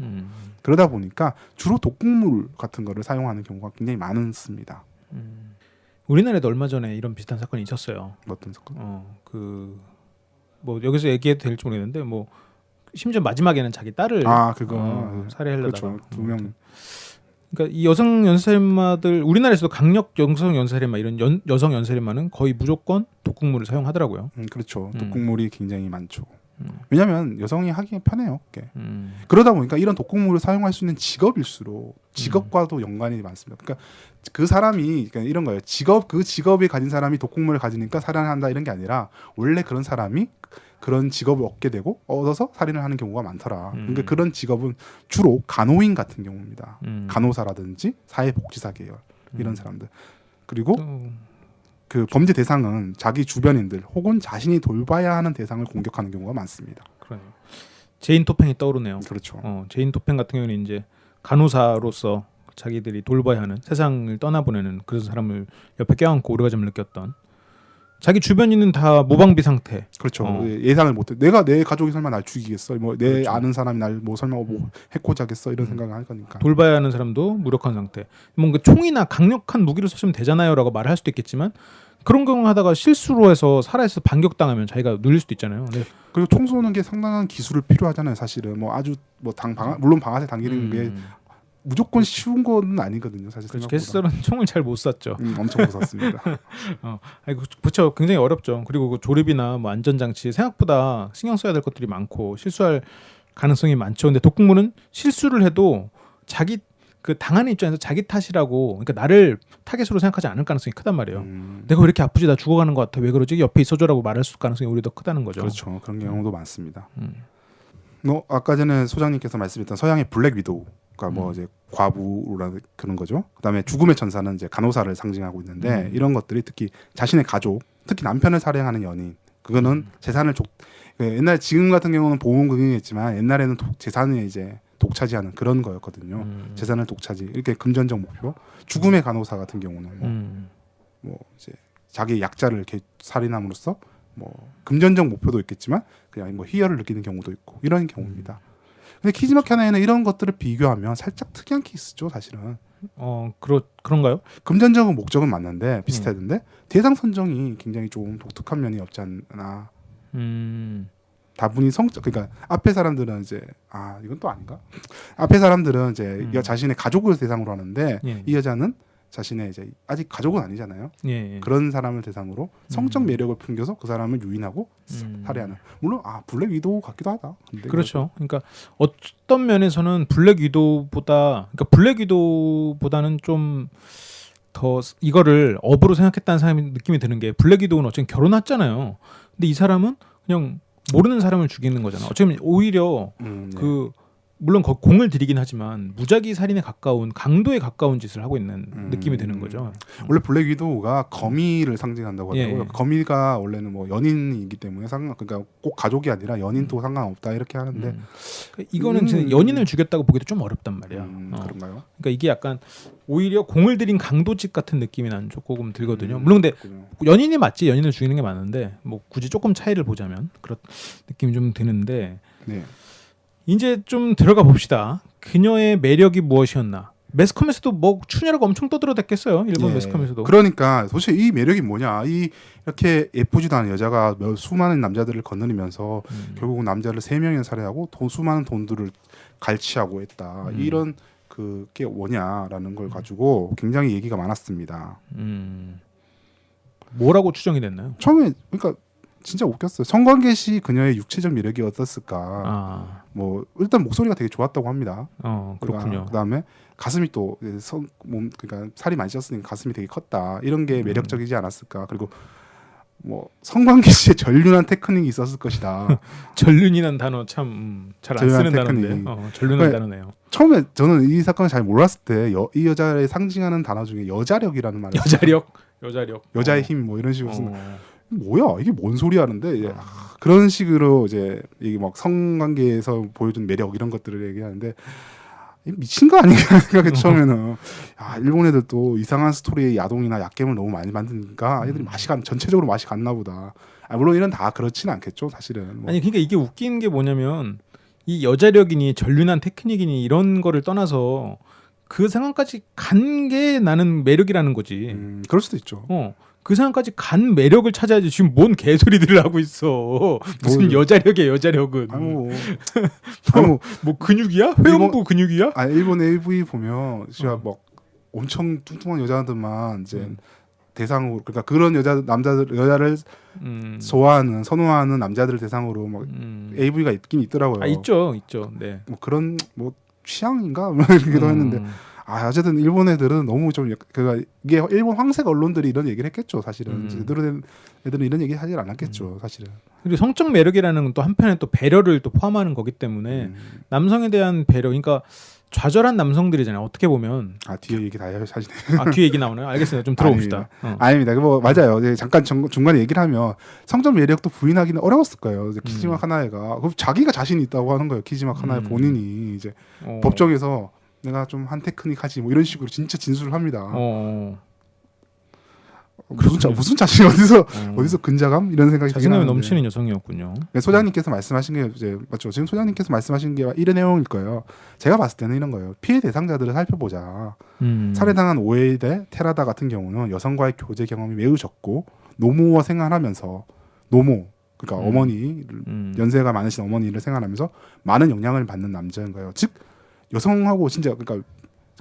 그러다 보니까 주로 독극물 같은 거를 사용하는 경우가 굉장히 많습니다. 우리나라에도 얼마 전에 이런 비슷한 사건이 있었어요. 어떤 사건? 뭐 여기서 얘기해도 될지 모르겠는데 뭐 심지어 마지막에는 자기 딸을 그거 살해하려다가 그렇죠. 2명. 그러니까 이 여성 연쇄살인마들 우리나라에서도 강력 여성 연쇄살인마 이런 여성 연쇄살인마는 거의 무조건 독극물을 사용하더라고요. 그렇죠. 독극물이 굉장히 많죠. 왜냐하면 여성이 하기에 편해요. 그게. 음. 그러다 보니까 이런 독극물을 사용할 수 있는 직업일수록 직업과도 연관이 많습니다. 그러니까 그 사람이 그러니까 이런 거예요. 그 직업을 가진 사람이 독극물을 가지니까 살인한다 이런 게 아니라 원래 그런 사람이 그런 직업을 얻게 되고 얻어서 살인을 하는 경우가 많더라. 그러니까 그런 직업은 주로 간호인 같은 경우입니다. 간호사라든지 사회복지사 계열 이런 사람들. 그리고 그 범죄 대상은 자기 주변인들 혹은 자신이 돌봐야 하는 대상을 공격하는 경우가 많습니다. 그러네요. 제인 토팽이 떠오르네요. 그렇죠. 제인 토팽 같은 경우는 이제 간호사로서 자기들이 돌봐야 하는 세상을 떠나보내는 그런 사람을 옆에 껴안고 오르가즘을 느꼈던 자기 주변인은 다 무방비 상태. 그렇죠. 예상을 못해. 내가 내 가족이 설마 날 죽이겠어? 뭐 내 그렇죠. 아는 사람이 날 뭐 설마 뭐 해코지 하겠어? 이런 생각을 할 거니까. 돌봐야 하는 사람도 무력한 상태. 뭔가 총이나 강력한 무기를 쓰시면 되잖아요라고 말을 할 수도 있겠지만 그런 경우 하다가 실수로 해서 살아있어 반격당하면 자기가 눌릴 수도 있잖아요. 근데 그리고 총 쏘는 게 상당한 기술을 필요하잖아요. 사실은 뭐 아주 뭐 물론 방아쇠 당기는 게 무조건 쉬운 건 아니거든요. 사실 그렇죠. 생각보다. 게스설은 총을 잘 못 쐈죠. 엄청 무섭습니다. 그렇죠. 굉장히 어렵죠. 그리고 그 조립이나 뭐 안전장치 생각보다 신경 써야 될 것들이 많고 실수할 가능성이 많죠. 근데 독극물은 실수를 해도 자기 그 당하는 입장에서 자기 탓이라고 그러니까 나를 타겟으로 생각하지 않을 가능성이 크단 말이에요. 내가 왜 이렇게 아프지? 나 죽어가는 것 같아. 왜 그러지? 옆에 있어줘라고 말할 가능성이 오히려 더 크다는 거죠. 그렇죠. 그런 경우도 많습니다. 아까 전에 소장님께서 말씀했던 서양의 블랙 위도우가 뭐 이제 과부라는 그런 거죠. 그다음에 죽음의 천사는 이제 간호사를 상징하고 있는데 이런 것들이 특히 자신의 가족, 특히 남편을 살해하는 연인, 그거는 재산을 옛날 지금 같은 경우는 보험금이겠지만 옛날에는 재산을 이제 독차지하는 그런 거였거든요. 재산을 독차지 이렇게 금전적 목표. 죽음의 간호사 같은 경우는 뭐 이제 자기 약자를 이렇게 살인함으로써 뭐 금전적 목표도 있겠지만 그냥 뭐 희열을 느끼는 경우도 있고 이런 경우입니다. 근데 키즈마키 하나에는 이런 것들을 비교하면 살짝 특이한 케이스죠, 사실은. 그런가요? 금전적인 목적은 맞는데 비슷하던데 대상 선정이 굉장히 좀 독특한 면이 없지 않나. 다분히 성적 그러니까 앞에 사람들은 이제 이건 또 아닌가? 앞에 사람들은 이제 자신의 가족을 대상으로 하는데 이 여자는 자신의 이제 아직 가족은 아니잖아요. 그런 사람을 대상으로 성적 매력을 풍겨서 그 사람을 유인하고 살해하는. 물론 블랙 위도우 같기도 하다. 근데 그렇죠. 그러니까 어떤 면에서는 블랙 위도우보다는 좀 더 이거를 업으로 생각했다는 사람이 느낌이 드는 게 블랙 위도우는 어쨌든 결혼했잖아요. 근데 이 사람은 그냥 모르는 사람을 죽이는 거잖아. 어쩌면 오히려 물론 공을 들이긴 하지만 무작위 살인에 가까운 강도에 가까운 짓을 하고 있는 느낌이 드는 거죠. 원래 블랙 위도우가 거미를 상징한다고 하더라고요. 거미가 원래는 뭐 연인이기 때문에 그러니까 꼭 가족이 아니라 연인도 상관없다 이렇게 하는데 이거는 진짜 연인을 죽였다고 보기도 좀 어렵단 말이야. 그런가요? 그러니까 이게 약간 오히려 공을 들인 강도짓 같은 느낌이 난 조금 들거든요. 물론 근데 연인이 맞지 연인을 죽이는 게 맞는데 뭐 굳이 조금 차이를 보자면 그런 느낌이 좀 드는데. 네. 이제 좀 들어가 봅시다. 그녀의 매력이 무엇이었나? 매스컴에서도 뭐 추녀라고 엄청 떠들어댔겠어요. 일본 매스컴에서도. 그러니까 도대체 이 매력이 뭐냐? 이렇게 예쁘지도 않은 여자가 수많은 남자들을 거느리면서 결국은 남자를 3명이나 살해하고 수많은 돈들을 갈취하고 했다. 이런 그게 뭐냐라는 걸 가지고 굉장히 얘기가 많았습니다. 뭐라고 추정이 됐나요? 처음에 그러니까 진짜 웃겼어요. 성관계 시 그녀의 육체적 매력이 어땠을까? 뭐 일단 목소리가 되게 좋았다고 합니다. 그렇군요. 그다음에 가슴이 또 그러니까 살이 많이 쪘으니까 가슴이 되게 컸다. 이런 게 매력적이지 않았을까? 그리고 뭐 성관계 시에 전륜한 테크닉이 있었을 것이다. 전륜이란 단어 참 잘 안 쓰는 단어인데. 전륜한 단어네요. 처음에 저는 이 사건을 잘 몰랐을 때 이 여자를 상징하는 단어 중에 여자력이라는 말이 여자의 힘 뭐 이런 식으로 쓰는 뭐야 이게 뭔 소리 하는데 이제 그런 식으로 이제 이게 막 성관계에서 보여준 매력 이런 것들을 얘기하는데 미친 거 아닌가 생각해 처음에는. 야, 일본 애들 또 이상한 스토리의 야동이나 약겜을 너무 많이 만드니까 애들이 전체적으로 맛이 갔나 보다. 물론 이런 다 그렇지는 않겠죠 사실은. 뭐. 아니 그러니까 이게 웃긴 게 뭐냐면 이 여자력이니 전륜한 테크닉이니 이런 거를 떠나서 그 상황까지 간 게 나는 매력이라는 거지. 그럴 수도 있죠. 그 상황까지 간 매력을 찾아야지. 지금 뭔 개소리들을 하고 있어. 무슨 여자력이야 여자력은. 뭐 근육이야? 회원부 근육이야? 일본 AV 보면 진짜 막 엄청 뚱뚱한 여자들만 이제 대상으로, 그러니까 그런 여자를 좋아하는 선호하는 남자들을 대상으로 막 AV가 있긴 있더라고요. 있죠. 네. 뭐 그런 뭐 취향인가 그러기도 했는데. 어쨌든 일본 애들은 너무 좀 그러니까 이게 일본 황색 언론들이 이런 얘기를 했겠죠 사실은. 제대로 애들은 이런 얘기 하질 않았겠죠 사실은. 그리고 성적 매력이라는 건 또 한편에 또 배려를 또 포함하는 거기 때문에 남성에 대한 배려, 그러니까 좌절한 남성들이잖아요 어떻게 보면. 뒤에 얘기 다 하시네. 뒤에 얘기 나오나요? 알겠어요. 좀 들어봅시다. 아닙니다. 뭐 맞아요. 잠깐 중간에 얘기를 하면 성적 매력도 부인하기는 어려웠을 거예요. 키지마 카나에가 자기가 자신이 있다고 하는 거예요. 키지마 카나에 본인이 이제 법정에서 내가 좀 한 테크닉 하지 뭐 이런 식으로 진짜 진술을 합니다. 무슨 자신이 어디서 근자감 이런 생각이 자신감이 넘치는 여성이었군요. 소장님께서 말씀하신 게 이제 맞죠. 지금 소장님께서 말씀하신 게 이런 내용일 거예요. 제가 봤을 때는 이런 거예요. 피해 대상자들을 살펴보자. 살해당한 오에이데 테라다 같은 경우는 여성과의 교제 경험이 매우 적고 노모와 생활하면서 그러니까 어머니 연세가 많으신 어머니를 생활하면서 많은 영향을 받는 남자인 거예요. 즉 여성하고 진짜 그러니까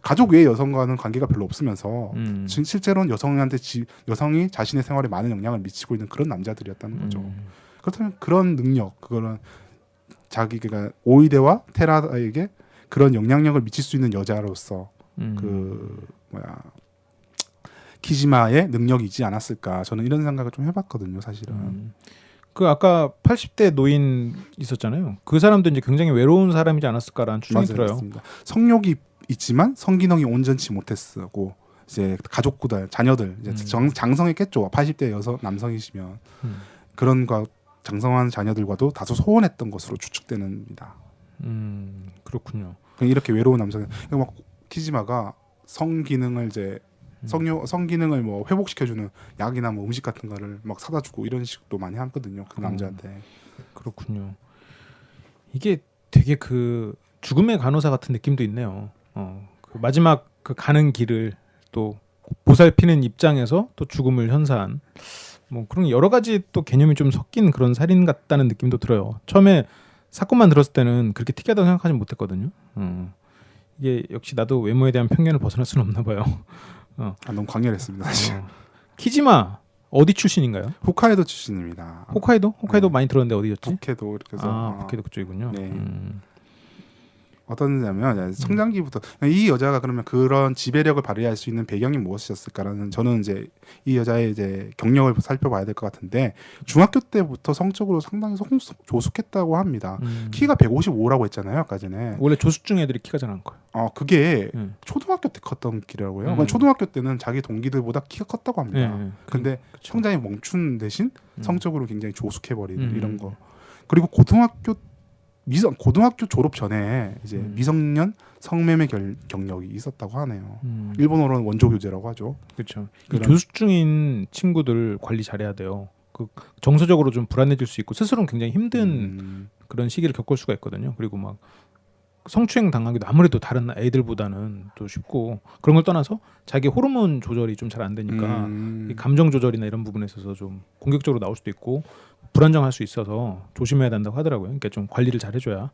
가족 외의 여성과는 관계가 별로 없으면서 실제로는 여성이 자신의 생활에 많은 영향을 미치고 있는 그런 남자들이었다는 거죠. 그렇다면 그런 능력, 그거는 자기가 오이데와 테라에게 그런 영향력을 미칠 수 있는 여자로서 키지마의 능력이지 않았을까. 저는 이런 생각을 좀 해봤거든요, 사실은. 그 아까 80대 노인 있었잖아요. 그 사람도 이제 굉장히 외로운 사람이지 않았을까라는 추정이 들어요. 맞습니다. 성욕이 있지만 성기능이 온전치 못했고 이제 가족구달 자녀들 이제 장성했겠죠. 80대 남성이시면 그런 장성한 자녀들과도 다소 소원했던 것으로 추측되는니다. 그렇군요. 이렇게 외로운 남성. 막 키지마가 성기능을 이제 성기능을 뭐 회복시켜주는 약이나 뭐 음식 같은 거를 막 사다 주고 이런 식도 많이 하거든요. 그 남자한테. 그렇군요. 이게 되게 그 죽음의 간호사 같은 느낌도 있네요. 그 마지막 그 가는 길을 또 보살피는 입장에서 또 죽음을 현사한 뭐 그런 여러 가지 또 개념이 좀 섞인 그런 살인 같다는 느낌도 들어요. 처음에 사건만 들었을 때는 그렇게 특이하다고 생각하지 못했거든요. 이게 역시 나도 외모에 대한 편견을 벗어날 수는 없나 봐요. 너무 강렬했습니다. 사실. 키지마 어디 출신인가요? 홋카이도 출신입니다. 홋카이도 많이 들었는데 어디였지? 홋카이도 이렇게 해서. 홋카이도 그쪽이군요. 네. 어떠냐면 성장기부터 이 여자가 그러면 그런 지배력을 발휘할 수 있는 배경이 무엇이었을까라는, 저는 이제 이 여자의 이제 경력을 살펴봐야 될 것 같은데, 중학교 때부터 성적으로 상당히 조숙했다고 합니다. 키가 155라고 했잖아요, 아까 전에. 원래 조숙중 애들이 키가 작은 거예요. 그게 초등학교 때 컸던 키라고요. 초등학교 때는 자기 동기들보다 키가 컸다고 합니다. 근데 성장이 멈춘 대신 성적으로 굉장히 조숙해버리는 이런 거. 그리고 고등학교 졸업 전에 이제 미성년 성매매 경력이 있었다고 하네요. 일본어로는 원조 교제라고 하죠. 그렇죠. 조숙 중인 친구들 관리 잘해야 돼요. 그 정서적으로 좀 불안해질 수 있고 스스로는 굉장히 힘든 그런 시기를 겪을 수가 있거든요. 그리고 막 성추행 당하기도 아무래도 다른 애들보다는 또 쉽고, 그런 걸 떠나서 자기 호르몬 조절이 좀 잘 안 되니까 이 감정 조절이나 이런 부분에 있어서 좀 공격적으로 나올 수도 있고 불안정할 수 있어서 조심해야 된다고 하더라고요. 그러니까 좀 관리를 잘 해줘야.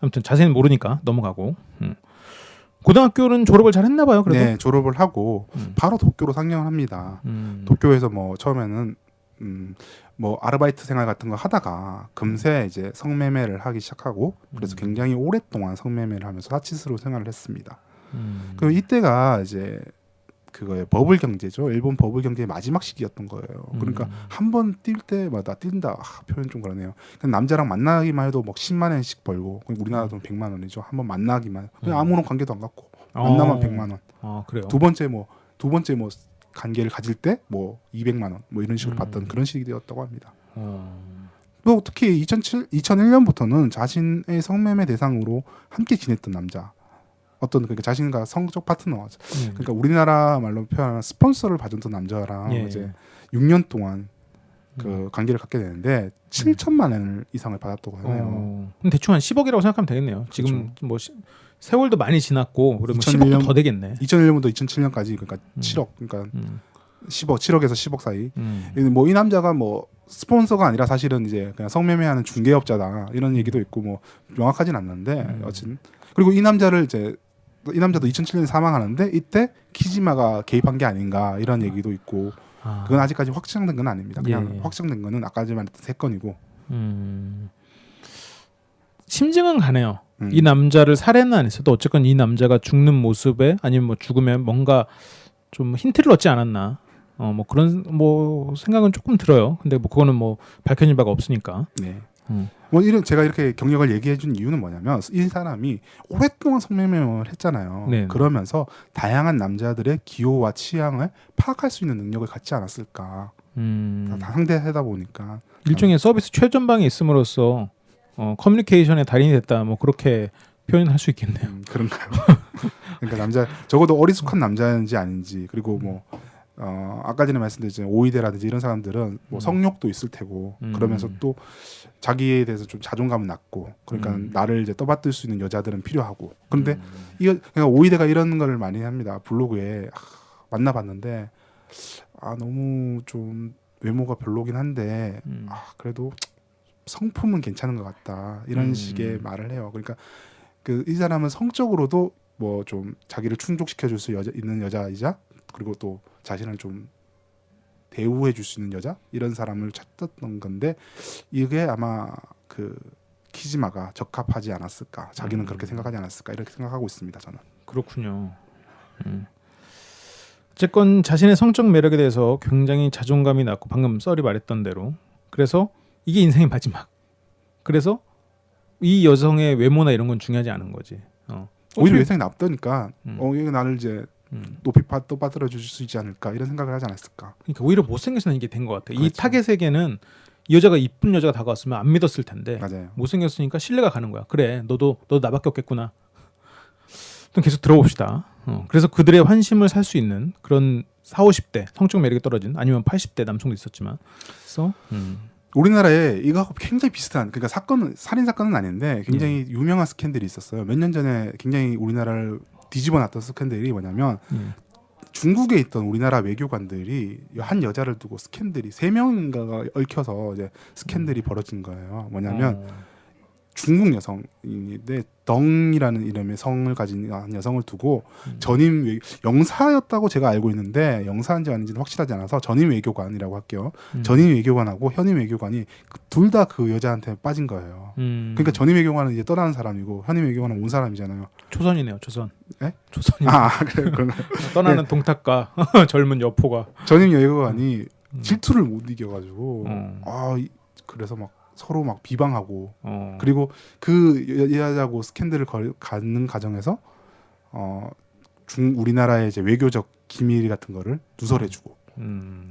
아무튼 자세히는 모르니까 넘어가고. 고등학교는 졸업을 잘 했나 봐요. 그래도. 네, 졸업을 하고 바로 도쿄로 상경을 합니다. 도쿄에서 뭐 처음에는 뭐 아르바이트 생활 같은 거 하다가 금세 이제 성매매를 하기 시작하고, 그래서 굉장히 오랫동안 성매매를 하면서 사치스로 생활을 했습니다. 그리고 이때가 이제 그거예요. 버블 경제죠. 일본 버블 경제의 마지막 시기였던 거예요. 그러니까 한 번 뛸 때마다 뛴다. 표현 좀 그러네요. 남자랑 만나기만 해도 막 10만 원씩 벌고, 우리나라 돈 100만 원이죠. 한 번 만나기만. 그냥 아무런 관계도 안 갖고 만나면 100만 원. 그래요. 두 번째 관계를 가질 때 뭐 200만 원 뭐 이런 식으로 받던 그런 시기였다고 합니다. 또 특히 2001년부터는 자신의 성매매 대상으로 함께 지냈던 남자, 어떤 그러니까 자신과 성적 파트너, 그러니까 우리나라 말로 표현하면 스폰서를 받은 남자랑 예. 이제 6년 동안 그 관계를 갖게 되는데 7천만 원 이상을 받았다고 하네요. 그럼 대충 한 10억이라고 생각하면 되겠네요. 지금 그렇죠. 뭐 세월도 많이 지났고 그러면 2001년 10억도 더 되겠네. 2001년부터 2007년까지 그러니까 7억, 그러니까 10억, 7억에서 10억 사이. 뭐 이 남자가 뭐 스폰서가 아니라 사실은 이제 그냥 성매매하는 중개업자다 이런 얘기도 있고 뭐 명확하진 않는데 여튼 그리고 이 남자도 2007년에 사망하는데 이때 키지마가 개입한 게 아닌가 이런 얘기도 있고 그건 아직까지 확정된 건 아닙니다. 그냥 예. 확정된 거는 아까 말했던 3건이고. 심증은 가네요. 이 남자를 살해는 안 했어도 어쨌건 이 남자가 죽는 모습에 아니면 뭐 죽으면 뭔가 좀 힌트를 얻지 않았나. 뭐 그런 뭐 생각은 조금 들어요. 근데 뭐 그거는 뭐 밝혀진 바가 없으니까. 네. 뭐 이런 제가 이렇게 경력을 얘기해 준 이유는 뭐냐면 이 사람이 오랫동안 성매매를 했잖아요. 네. 그러면서 다양한 남자들의 기호와 취향을 파악할 수 있는 능력을 갖지 않았을까. 다 상대하다 보니까 일종의 서비스 최전방에 있음으로써 커뮤니케이션의 달인이 됐다. 뭐 그렇게 표현할 수 있겠네요. 그런가요? 그러니까 적어도 어리숙한 남자인지 아닌지 그리고 뭐 아까 전에 말씀드렸지만 오이대라든지 이런 사람들은 뭐 성욕도 있을 테고 그러면서 또 자기에 대해서 좀 자존감은 낮고 그러니까 나를 이제 떠받들 수 있는 여자들은 필요하고 그런데 그러니까 오이대가 이런 걸 많이 합니다. 블로그에 만나봤는데 너무 좀 외모가 별로긴 한데 그래도 성품은 괜찮은 것 같다 이런 식의 말을 해요. 그러니까 이 사람은 성적으로도 뭐 좀 자기를 충족시켜줄 수 있는 여자이자 그리고 또 자신을 좀 대우해 줄 수 있는 여자 이런 사람을 찾았던 건데 이게 아마 그 키지마가 적합하지 않았을까 자기는 그렇게 생각하지 않았을까 이렇게 생각하고 있습니다. 저는. 그렇군요. 어쨌건 자신의 성적 매력에 대해서 굉장히 자존감이 낮고 방금 썰이 말했던 대로 그래서 이게 인생의 마지막. 그래서 이 여성의 외모나 이런 건 중요하지 않은 거지. 오히려 외상이 나쁘니까 이게 나를 이제 높이 떠받들어 주실 수 있지 않을까 이런 생각을 하지 않았을까. 그러니까 오히려 못생겨서 이게 된 것 같아. 그렇죠. 이 타겟에게는 이 여자가 이쁜 여자가 다가왔으면 안 믿었을 텐데 맞아요. 못생겼으니까 신뢰가 가는 거야. 그래 너도 나밖에 없겠구나. 좀 계속 들어봅시다. 그래서 그들의 환심을 살 수 있는 그런 40, 50대 성적 매력이 떨어진 아니면 80대 남성도 있었지만 그래서 우리나라에 이거하고 굉장히 비슷한 그러니까 살인 사건은 아닌데 굉장히 유명한 스캔들이 있었어요. 몇 년 전에 굉장히 우리나라를 뒤집어놨던 스캔들이 뭐냐면 중국에 있던 우리나라 외교관들이 한 여자를 두고 스캔들이 3명인가가 얽혀서 이제 스캔들이 벌어진 거예요. 뭐냐면 중국 여성인데 덩이라는 이름의 성을 가진 여성을 두고 전임 영사였다고 제가 알고 있는데 영사인지 아닌지는 확실하지 않아서 전임 외교관이라고 할게요. 전임 외교관하고 현임 외교관이 둘 다 그 여자한테 빠진 거예요. 그러니까 전임 외교관은 이제 떠나는 사람이고 현임 외교관은 온 사람이잖아요. 초선이네요. 초선. 네? 초선이. 그래요. 그런가요? 떠나는 네. 동탁과 젊은 여포가 전임 외교관이 질투를 못 이겨가지고 그래서 막 서로 막 비방하고 그리고 그 여자하고 스캔들을 갖는 과정에서 우리나라의 이제 외교적 기밀 같은 거를 누설해주고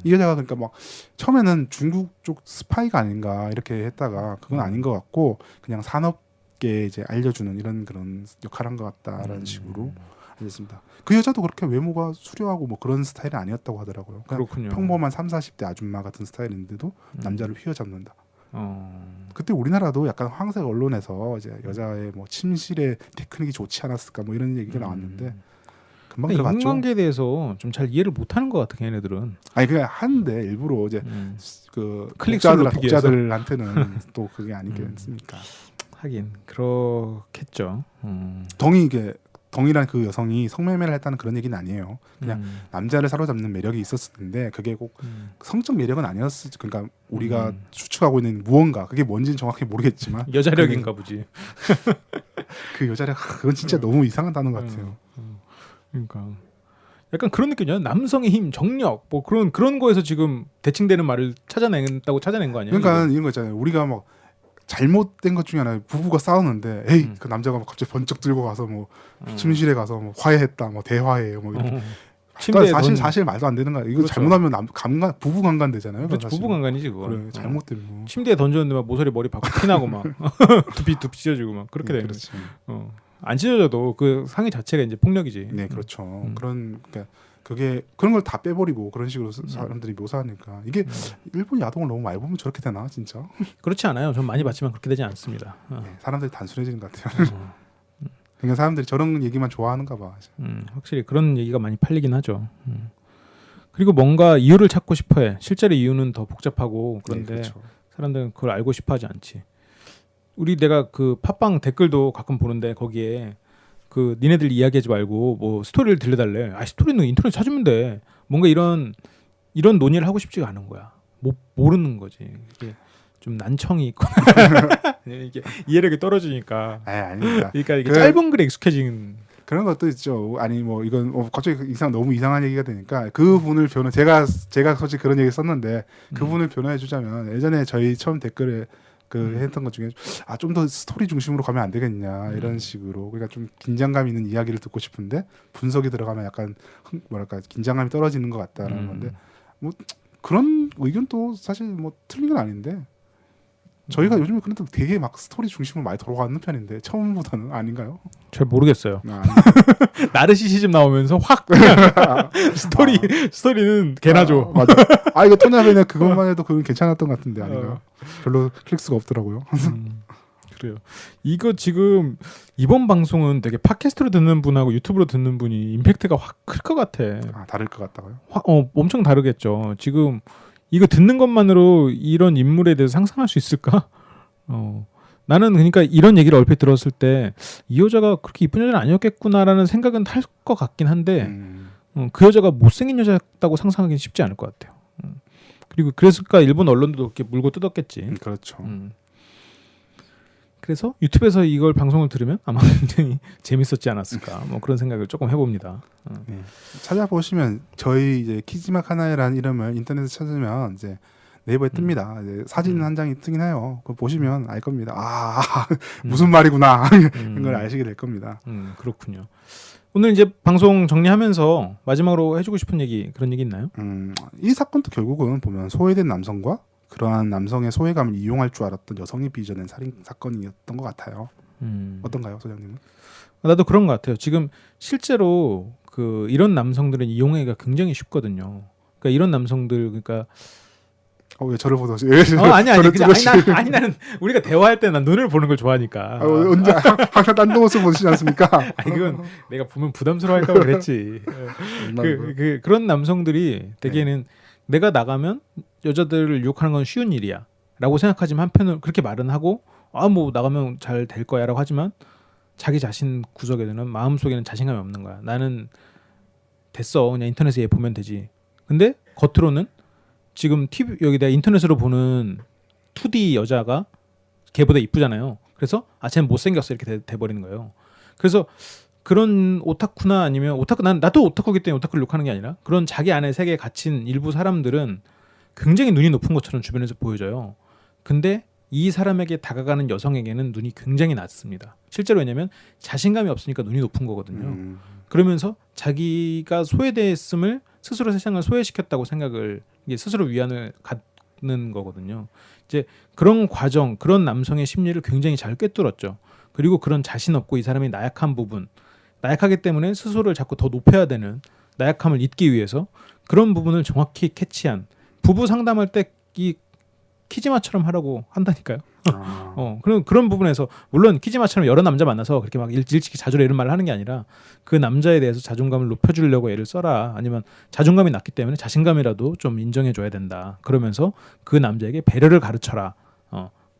이 여자가 그러니까 막 처음에는 중국 쪽 스파이가 아닌가 이렇게 했다가 그건 아닌 것 같고 그냥 산업계에 이제 알려주는 이런 그런 역할을 한 것 같다라는 식으로 알겠습니다. 그 여자도 그렇게 외모가 수려하고 뭐 그런 스타일이 아니었다고 하더라고요. 그렇군요. 평범한 30, 40대 아줌마 같은 스타일인데도 남자를 휘어잡는다. 그때 우리나라도 약간 황색 언론에서 이제 여자의 뭐 침실의 테크닉이 좋지 않았을까 뭐 이런 얘기가 나왔는데 금방 들어갔죠. 인간관계에 대해서 좀 잘 이해를 못하는 것 같아 걔네들은. 아니 그냥 하는데 일부러 이제 그 클릭수를 독자들한테는 또 그게 아니겠습니까? 하긴 그렇겠죠. 덩이란 그 여성이 성매매를 했다는 그런 얘기는 아니에요. 그냥 남자를 사로잡는 매력이 있었을 텐데 그게 꼭 성적 매력은 아니었을. 그러니까 우리가 추측하고 있는 무언가 그게 뭔지는 정확히 모르겠지만 여자력인가 보지. 그 여자력 그건 진짜 너무 이상한 단어 같아요. 그러니까 약간 그런 느낌이야. 남성의 힘, 정력 뭐 그런 거에서 지금 대칭되는 말을 찾아낸 거 아니야? 그러니까 이런 거 있잖아요. 우리가 막 잘못된 것 중에 하나 부부가 싸우는데 그 남자가 막 갑자기 번쩍 들고 가서 뭐 침실에 가서 뭐 화해했다 뭐 대화해 뭐 이렇게 사실 말도 안 되는 거야. 이거 그렇죠. 잘못하면 부부 강간 되잖아요. 그렇죠. 부부 강간이지 그거. 그래, 잘못된 뭐. 침대에 던졌는데 막 모서리 머리 박고 피나고 막 두피 찢어지고 막 그렇게 되는 거지. 안 찢어져도 그 상해 자체가 이제 폭력이지. 네, 그렇죠. 그러니까 그런 걸 다 빼버리고 그런 식으로 사람들이 묘사하니까 이게 일본 야동을 너무 많이 보면 저렇게 되나 진짜? 그렇지 않아요. 전 많이 봤지만 그렇게 되지 않습니다. 네, 사람들이 단순해지는 것 같아요. 그러니까 사람들이 저런 얘기만 좋아하는가 봐. 확실히 그런 얘기가 많이 팔리긴 하죠. 그리고 뭔가 이유를 찾고 싶어해. 실제로 이유는 더 복잡하고 그런데 네, 그렇죠. 사람들은 그걸 알고 싶어하지 않지. 내가 그 팟빵 댓글도 가끔 보는데 거기에 그 니네들 이야기하지 말고 뭐 스토리를 들려달래. 스토리는 인터넷 찾으면 돼. 뭔가 이런 논의를 하고 싶지가 않은 거야. 모르는 거지. 이게 좀 난청이 있거나 이게 이해력이 떨어지니까. 아닙니다. 그러니까 이게 짧은 글에 익숙해진 그런 것도 있죠. 아니 뭐 이건 갑자기 너무 이상한 얘기가 되니까 그 분을 제가 솔직히 그런 얘기 썼는데 그 분을 변호해 주자면 예전에 저희 처음 댓글에 했던 것 중에 좀 더 스토리 중심으로 가면 안 되겠냐 이런 식으로 그러니까 좀 긴장감 있는 이야기를 듣고 싶은데 분석이 들어가면 약간 뭐랄까 긴장감이 떨어지는 것 같다라는 건데 뭐 그런 의견도 사실 뭐 틀린 건 아닌데 저희가 요즘에 그래도 되게 막 스토리 중심으로 많이 돌아가는 편인데 처음보다는 아닌가요? 잘 모르겠어요. 나르시시즘 나오면서 확 스토리는 개나죠. 맞아. 이거 토냐베는 그것만 해도 그건 괜찮았던 것 같은데 아닌가? 별로 클릭수가 없더라고요. 그래요. 이거 지금 이번 방송은 되게 팟캐스트로 듣는 분하고 유튜브로 듣는 분이 임팩트가 확 클 것 같아. 다를 것 같다고요? 엄청 다르겠죠. 지금 이거 듣는 것만으로 이런 인물에 대해서 상상할 수 있을까? 나는 그러니까 이런 얘기를 얼핏 들었을 때 이 여자가 그렇게 이쁜 여자는 아니었겠구나라는 생각은 할 것 같긴 한데 그 여자가 못생긴 여자였다고 상상하기는 쉽지 않을 것 같아요. 그리고 그랬을까 일본 언론도 이렇게 물고 뜯었겠지. 그렇죠. 그래서 유튜브에서 이걸 방송을 들으면 아마 굉장히 재밌었지 않았을까 뭐 그런 생각을 조금 해봅니다. 네. 찾아보시면 저희 이제 키지마 카나에라는 이름을 인터넷에 찾으면 이제 네이버에 뜹니다. 이제 사진 한 장이 뜨긴 해요. 그거 보시면 알 겁니다. 무슨 말이구나 이런 걸 아시게 될 겁니다. 그렇군요. 오늘 이제 방송 정리하면서 마지막으로 해주고 싶은 얘기 그런 얘기 있나요? 이 사건도 결국은 보면 소외된 남성과 그러한 남성의 소외감을 이용할 줄 알았던 여성이 빚어낸 살인 사건이었던 것 같아요. 어떤가요, 소장님은? 나도 그런 것 같아요. 지금 실제로 이런 남성들은 이용하기가 굉장히 쉽거든요. 그러니까 이런 남성들 그러니까 왜 저를 보더시? 아니 나는 우리가 대화할 때 난 눈을 보는 걸 좋아하니까. 언제 항상 딴 모습 보시지 않습니까? 그건 내가 보면 부담스러워할까 봐 그랬지. 그런 남성들이 대개는 내가 나가면 여자들을 유혹하는 건 쉬운 일이야 라고 생각하지만 한편으로 그렇게 말은 하고 뭐 나가면 잘 될 거야 라고 하지만 자기 자신 구석에는 마음속에는 자신감이 없는 거야. 나는 됐어 그냥 인터넷에 얘 보면 되지. 근데 겉으로는 지금 TV 여기다 인터넷으로 보는 2D 여자가 걔보다 이쁘잖아요. 그래서 쟤는 못생겼어 이렇게 돼버리는 거예요. 그래서 그런 오타쿠나 아니면 나도 오타쿠이기 때문에 오타쿠를 욕하는 게 아니라 그런 자기 안에 세계에 갇힌 일부 사람들은 굉장히 눈이 높은 것처럼 주변에서 보여져요. 근데 이 사람에게 다가가는 여성에게는 눈이 굉장히 낮습니다. 실제로 왜냐면 자신감이 없으니까 눈이 높은 거거든요. 그러면서 자기가 소외됐음을 스스로 세상을 소외시켰다고 생각을 이게 스스로 위안을 갖는 거거든요. 이제 그런 과정, 그런 남성의 심리를 굉장히 잘 꿰뚫었죠. 그리고 그런 자신 없고 이 사람이 나약한 부분, 나약하기 때문에 스스로를 자꾸 더 높여야 되는 나약함을 잊기 위해서 그런 부분을 정확히 캐치한 부부 상담할 때 이 키지마처럼 하라고 한다니까요. 그런 부분에서 물론 키지마처럼 여러 남자 만나서 그렇게 막 일찍이 자주래 이런 말을 하는 게 아니라 그 남자에 대해서 자존감을 높여주려고 애를 써라. 아니면 자존감이 낮기 때문에 자신감이라도 좀 인정해줘야 된다. 그러면서 그 남자에게 배려를 가르쳐라.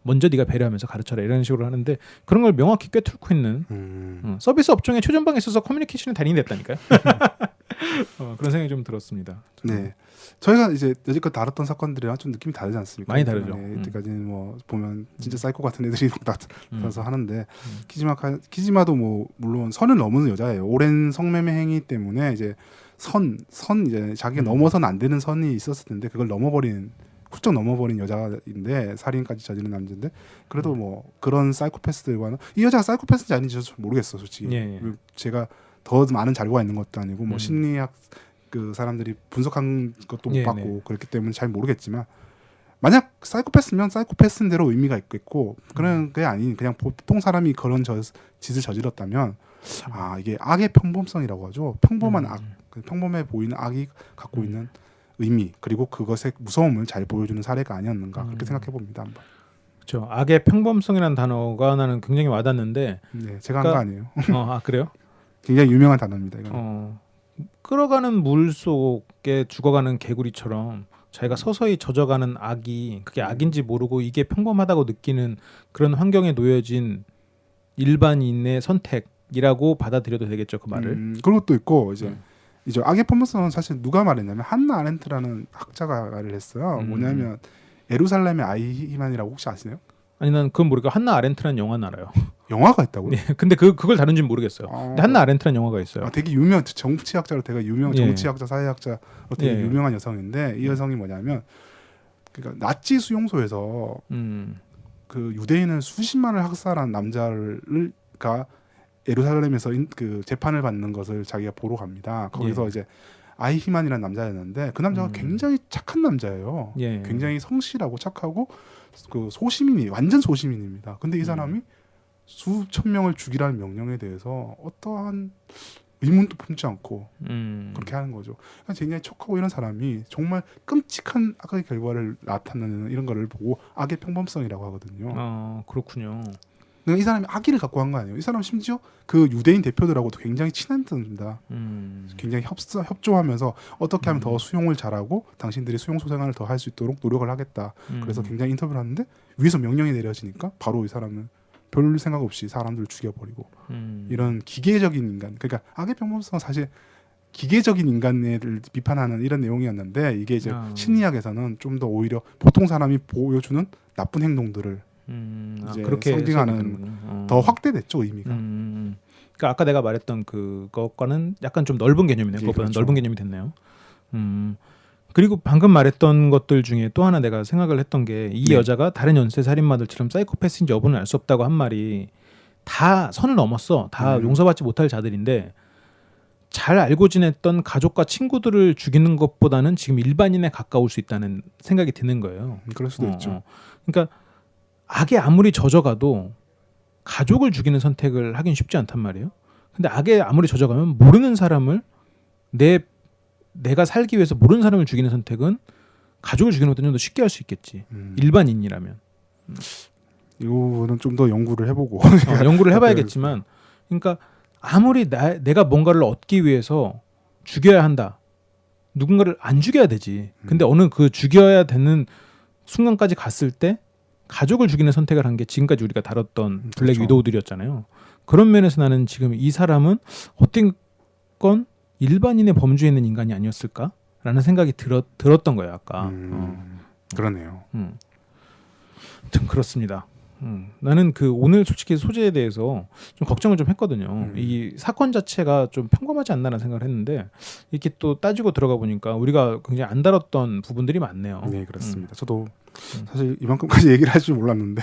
먼저 네가 배려하면서 가르쳐라 이런 식으로 하는데 그런 걸 명확히 꿰뚫고 있는 서비스 업종의 최전방에 있어서 커뮤니케이션의 달인이 됐다니까요. 그런 생각이 좀 들었습니다. 네, 저희가 이제 여지껏 다뤘던 사건들이랑 좀 느낌이 다르지 않습니까? 많이 다르죠. 이때까지는 뭐 보면 진짜 사이코 같은 애들이 나타나서 하는데 키지마도 뭐 물론 선을 넘은 여자예요. 오랜 성매매 행위 때문에 이제 선 이제 자기가 넘어서는 안 되는 선이 있었을 텐데 그걸 훌쩍 넘어버린 여자인데 살인까지 저지른 남자인데 그래도 뭐 그런 사이코패스들과는 이 여자가 사이코패스인지 아닌지 저도 모르겠어 솔직히. 제가 더 많은 자료가 있는 것도 아니고 뭐 심리학 그 사람들이 분석한 것도 못 봤고 그렇기 때문에 잘 모르겠지만 만약 사이코패스면 사이코패스인 대로 의미가 있겠고 그런 게 아닌 그냥 보통 사람이 그런 짓을 저질렀다면 이게 악의 평범성이라고 하죠. 평범한 악, 평범해 보이는 악이 갖고 있는 의미 그리고 그것의 무서움을 잘 보여주는 사례가 아니었는가 그렇게 생각해 봅니다. 한번. 그렇죠. 악의 평범성이라는 단어가 나는 굉장히 와닿는데. 네, 제가 한 거 아니에요. 그래요? 굉장히 유명한 단어입니다. 이건. 끓어가는 물 속에 죽어가는 개구리처럼 자기가 서서히 젖어가는 악이 그게 악인지 모르고 이게 평범하다고 느끼는 그런 환경에 놓여진 일반인의 선택이라고 받아들여도 되겠죠, 그 말을. 그런 것도 있고 이제 악의 평범성은 사실 누가 말했냐면 한나 아렌트라는 학자가 말을 했어요. 뭐냐면 예루살렘의 아이히만이라고 혹시 아시나요? 아니 난 그건 모르고 한나 아렌트라는 영화는 알아요. 영화가 있다고요? 네, 근데 그걸 다룬지는 모르겠어요. 근데 한나 아렌트라는 영화가 있어요. 되게 유명 정치학자로 되게 유명 정치학자 사회학자로 되게 유명한 여성인데 이 여성이 뭐냐면 그러니까 나치 수용소에서 그 유대인을 수십만을 학살한 남자가 예루살렘에서 그 재판을 받는 것을 자기가 보러 갑니다. 거기서 이제 아이히만이라는 남자였는데 그 남자가 굉장히 착한 남자예요. 굉장히 성실하고 착하고 그 소시민이 완전 소시민입니다. 근데 이 사람이 수천 명을 죽이라는 명령에 대해서 어떠한 의문도 품지 않고 그렇게 하는 거죠. 그러니까 굉장히 척하고 이런 사람이 정말 끔찍한 악의 결과를 나타내는 이런 거를 보고 악의 평범성이라고 하거든요. 그렇군요. 이 사람이 악의를 갖고 한 거 아니에요. 이 사람 심지어 그 유대인 대표들하고도 굉장히 친했답니다. 굉장히 협조하면서 어떻게 하면 더 수용을 잘하고 당신들이 수용소 생활을 더 할 수 있도록 노력을 하겠다. 그래서 굉장히 인터뷰를 하는데 위에서 명령이 내려지니까 바로 이 사람은 별 생각 없이 사람들을 죽여버리고 이런 기계적인 인간. 그러니까 악의 평범성은 사실 기계적인 인간을 비판하는 이런 내용이었는데 이게 이제 심리학에서는 좀 더 오히려 보통 사람이 보여주는 나쁜 행동들을 이제 그렇게 상징하는 더 확대됐죠 의미가. 그러니까 아까 내가 말했던 그것과는 약간 좀 넓은 개념이네요. 그것보다는 그렇죠. 넓은 개념이 됐네요. 그리고 방금 말했던 것들 중에 또 하나 내가 생각을 했던 게 이 여자가 다른 연쇄살인마들처럼 사이코패스인지 여부는 알 수 없다고 한 말이 다 선을 넘었어. 다 용서받지 못할 자들인데 잘 알고 지냈던 가족과 친구들을 죽이는 것보다는 지금 일반인에 가까울 수 있다는 생각이 드는 거예요. 그럴 수도 있죠. 그러니까 악에 아무리 젖어가도 가족을 죽이는 선택을 하긴 쉽지 않단 말이에요. 근데 악에 아무리 젖어가면 모르는 사람을 내가 살기 위해서 모르는 사람을 죽이는 선택은 가족을 죽이는 것보다 좀 더 쉽게 할 수 있겠지. 일반인이라면. 이 부분은 좀 더 연구를 해보고 연구를 해봐야겠지만 그러니까 아무리 내가 뭔가를 얻기 위해서 죽여야 한다. 누군가를 안 죽여야 되지. 근데 어느 그 죽여야 되는 순간까지 갔을 때 가족을 죽이는 선택을 한 게 지금까지 우리가 다뤘던 블랙 위도우들이었잖아요. 그런 면에서 나는 지금 이 사람은 어떤 건 일반인의 범주에 있는 인간이 아니었을까라는 생각이 들었던 거예요. 아까. 그러네요. 좀 그렇습니다. 나는 그 오늘 솔직히 소재에 대해서 좀 걱정을 좀 했거든요. 이 사건 자체가 좀 평범하지 않나라는 생각을 했는데 이렇게 또 따지고 들어가 보니까 우리가 굉장히 안 다뤘던 부분들이 많네요. 네, 그렇습니다. 저도 사실 이만큼까지 얘기를 할 줄 몰랐는데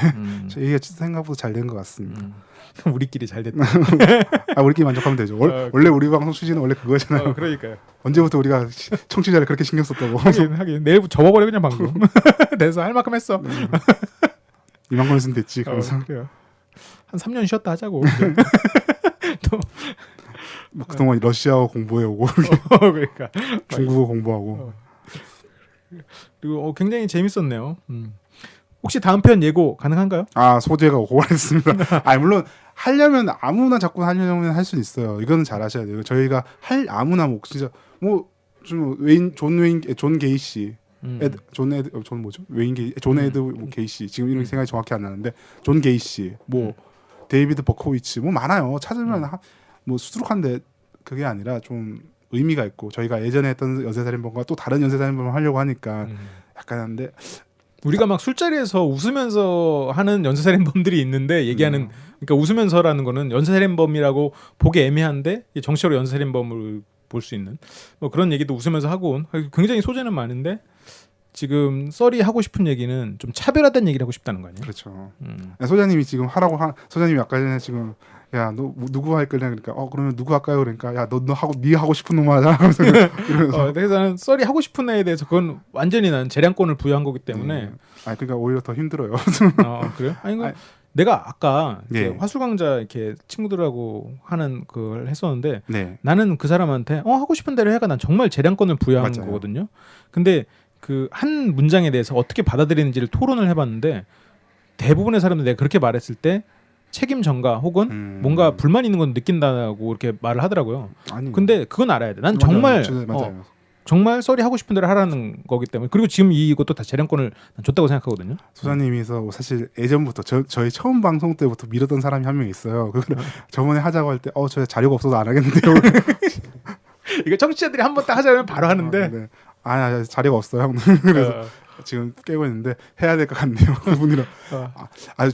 제 얘기가 생각보다 잘 된 것 같습니다. 우리끼리 잘 됐다. 우리끼리 만족하면 되죠. 원래 우리 방송 취지는 원래 그거잖아요. 그러니까요. 언제부터 우리가 청취자를 그렇게 신경 썼다고. 하긴 내일부터 접어버려 그냥 방금. 돼서 할 만큼 했어. 이만큼 했으면 됐지. 그래서 그래요. 한 3년 쉬었다 하자고. 또 그동안 러시아어 공부해오고 그러니까 중국어 공부하고 그리고 굉장히 재밌었네요. 혹시 다음 편 예고 가능한가요? 소재가 고갈했습니다. 물론 하려면 아무나 자꾸 하려면 할 수 있어요. 이거는 잘 하셔야 돼요. 저희가 아무나 진짜 존 게이시 존 에드 게이시 지금 이런 생각이 정확히 안 나는데 존 게이시 데이비드 버코위치 많아요. 찾으면 수두룩한데 그게 아니라 좀 의미가 있고 저희가 예전에 했던 연쇄살인범과 또 다른 연쇄살인범을 하려고 하니까 약간 한데 우리가 막 술자리에서 웃으면서 하는 연쇄살인범들이 있는데 얘기하는 그러니까 웃으면서라는 거는 연쇄살인범이라고 보기 애매한데 정치적으로 연쇄살인범을 볼 수 있는 그런 얘기도 웃으면서 하고 굉장히 소재는 많은데 지금 썰이 하고 싶은 얘기는 좀 차별화된 얘기를 하고 싶다는 거 아니에요? 그렇죠. 소장님이 지금 소장님이 아까 전에 지금 야, 너 누구 할 거냐 그러니까 그러면 누구 할까요? 그러니까 야, 너 하고 네 하고 싶은 놈만 하자. 그래서 그래서 나는 썰이 하고 싶은 애에 대해서 그건 완전히 난 재량권을 부여한 거기 때문에 그러니까 오히려 더 힘들어요. 그래요? 아니 아니, 내가 아까 예. 화술강좌 이렇게 친구들하고 하는 그걸 했었는데 네. 나는 그 사람한테 하고 싶은 대로 해가 난 정말 재량권을 부여한 맞아요. 거거든요. 근데 그 한 문장에 대해서 어떻게 받아들이는지를 토론을 해봤는데 대부분의 사람들 내가 그렇게 말했을 때 책임 전가 혹은 뭔가 불만 있는 건 느낀다고 이렇게 말을 하더라고요. 아니. 근데 그건 알아야 돼. 난 맞아요. 정말 맞아요. 정말 썰이 하고 싶은 대로 하라는 거기 때문에 그리고 지금 이것도 다 재량권을 줬다고 생각하거든요. 소장님이서 사실 예전부터 저희 처음 방송 때부터 미뤘던 사람이 한 명 있어요. 그걸 저번에 하자고 할 때 저 자료가 없어서 안 하겠는데요. 이거 청취자들이 한 번 딱 하자면 바로 하는데 네. 자료가 없어요. 형. 그래서 지금 깨고 있는데 해야 될 것 같네요. 그분이랑.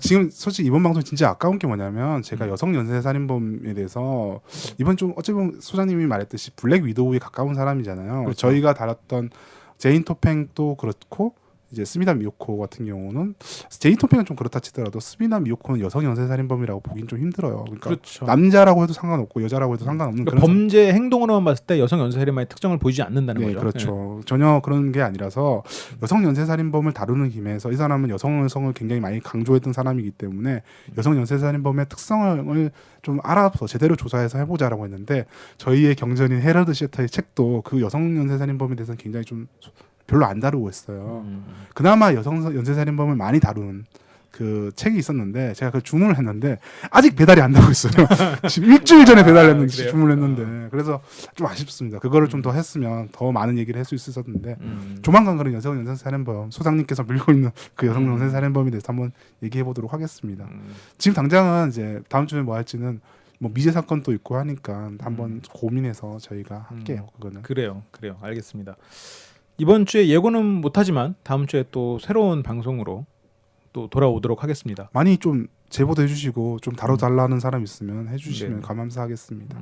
지금 솔직히 이번 방송 진짜 아까운 게 뭐냐면 제가 여성 연쇄 살인범에 대해서 이번 좀 어찌 보면 소장님이 말했듯이 블랙 위도우에 가까운 사람이잖아요. 그렇죠. 저희가 다뤘던 제인 토팽도 그렇고 이제 스미다 미요코 같은 경우는 제인 토팽은 좀 그렇다 치더라도 스미다 미요코는 여성 연쇄 살인범이라고 보긴 좀 힘들어요. 그러니까 그렇죠. 남자라고 해도 상관없고 여자라고 해도 상관없는 그러니까 범죄 행동으로만 봤을 때 여성 연쇄살인마의 특정을 보이지 않는다는 네, 거죠. 그렇죠. 네. 전혀 그런 게 아니라서 여성 연쇄 살인범을 다루는 김에서 이 사람은 여성을 굉장히 많이 강조했던 사람이기 때문에 여성 연쇄 살인범의 특성을 좀 알아서 제대로 조사해서 해보자라고 했는데 저희의 경전인 헤럴드 셰터의 책도 그 여성 연쇄 살인범에 대해서는 굉장히 좀 별로 안 다루고 있어요. 그나마 여성 연쇄살인범을 많이 다루는 그 책이 있었는데 제가 그 주문을 했는데 아직 배달이 안 되고 있어요. 지금 일주일 전에 배달했는데 주문을 했는데 그래서 좀 아쉽습니다. 그거를 좀 더 했으면 더 많은 얘기를 할 수 있었는데 조만간 그런 여성 연쇄살인범 소장님께서 밀고 있는 그 여성 연쇄살인범에 대해서 한번 얘기해 보도록 하겠습니다. 지금 당장은 이제 다음 주에 뭐 할지는 뭐 미제 사건도 있고 하니까 한번 고민해서 저희가 할게요. 그거는. 그래요. 알겠습니다. 이번 주에 예고는 못하지만 다음 주에 또 새로운 방송으로 또 돌아오도록 하겠습니다. 많이 좀 제보도 해주시고 좀 다뤄달라는 사람 있으면 해주시면 네. 감사하겠습니다.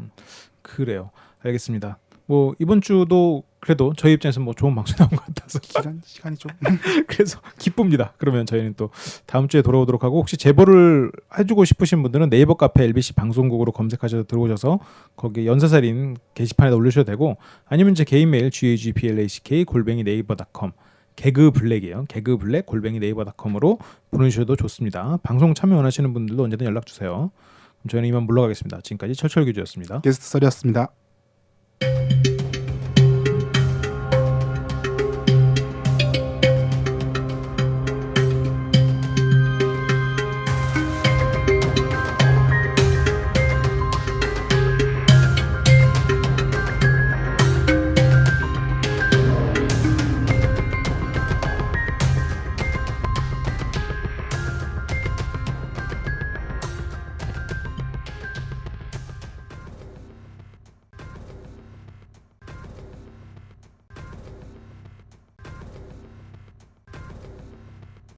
그래요. 알겠습니다. 뭐 이번 주도 그래도 저희 입장에서 뭐 좋은 방송이 나온 것 같아서 시간이 좀 그래서 기쁩니다. 그러면 저희는 또 다음 주에 돌아오도록 하고 혹시 제보를 해주고 싶으신 분들은 네이버 카페 LBC 방송국으로 검색하셔서 들어오셔서 거기 연쇄살인 게시판에다 올리셔도 되고 아니면 제 개인 메일 gagplack@naver.com 개그블랙이에요. 개그블랙 @naver.com으로 보내주셔도 좋습니다. 방송 참여 원하시는 분들도 언제든 연락 주세요. 그럼 저희는 이만 물러가겠습니다. 지금까지 철철규주였습니다. 게스트 썰이었습니다.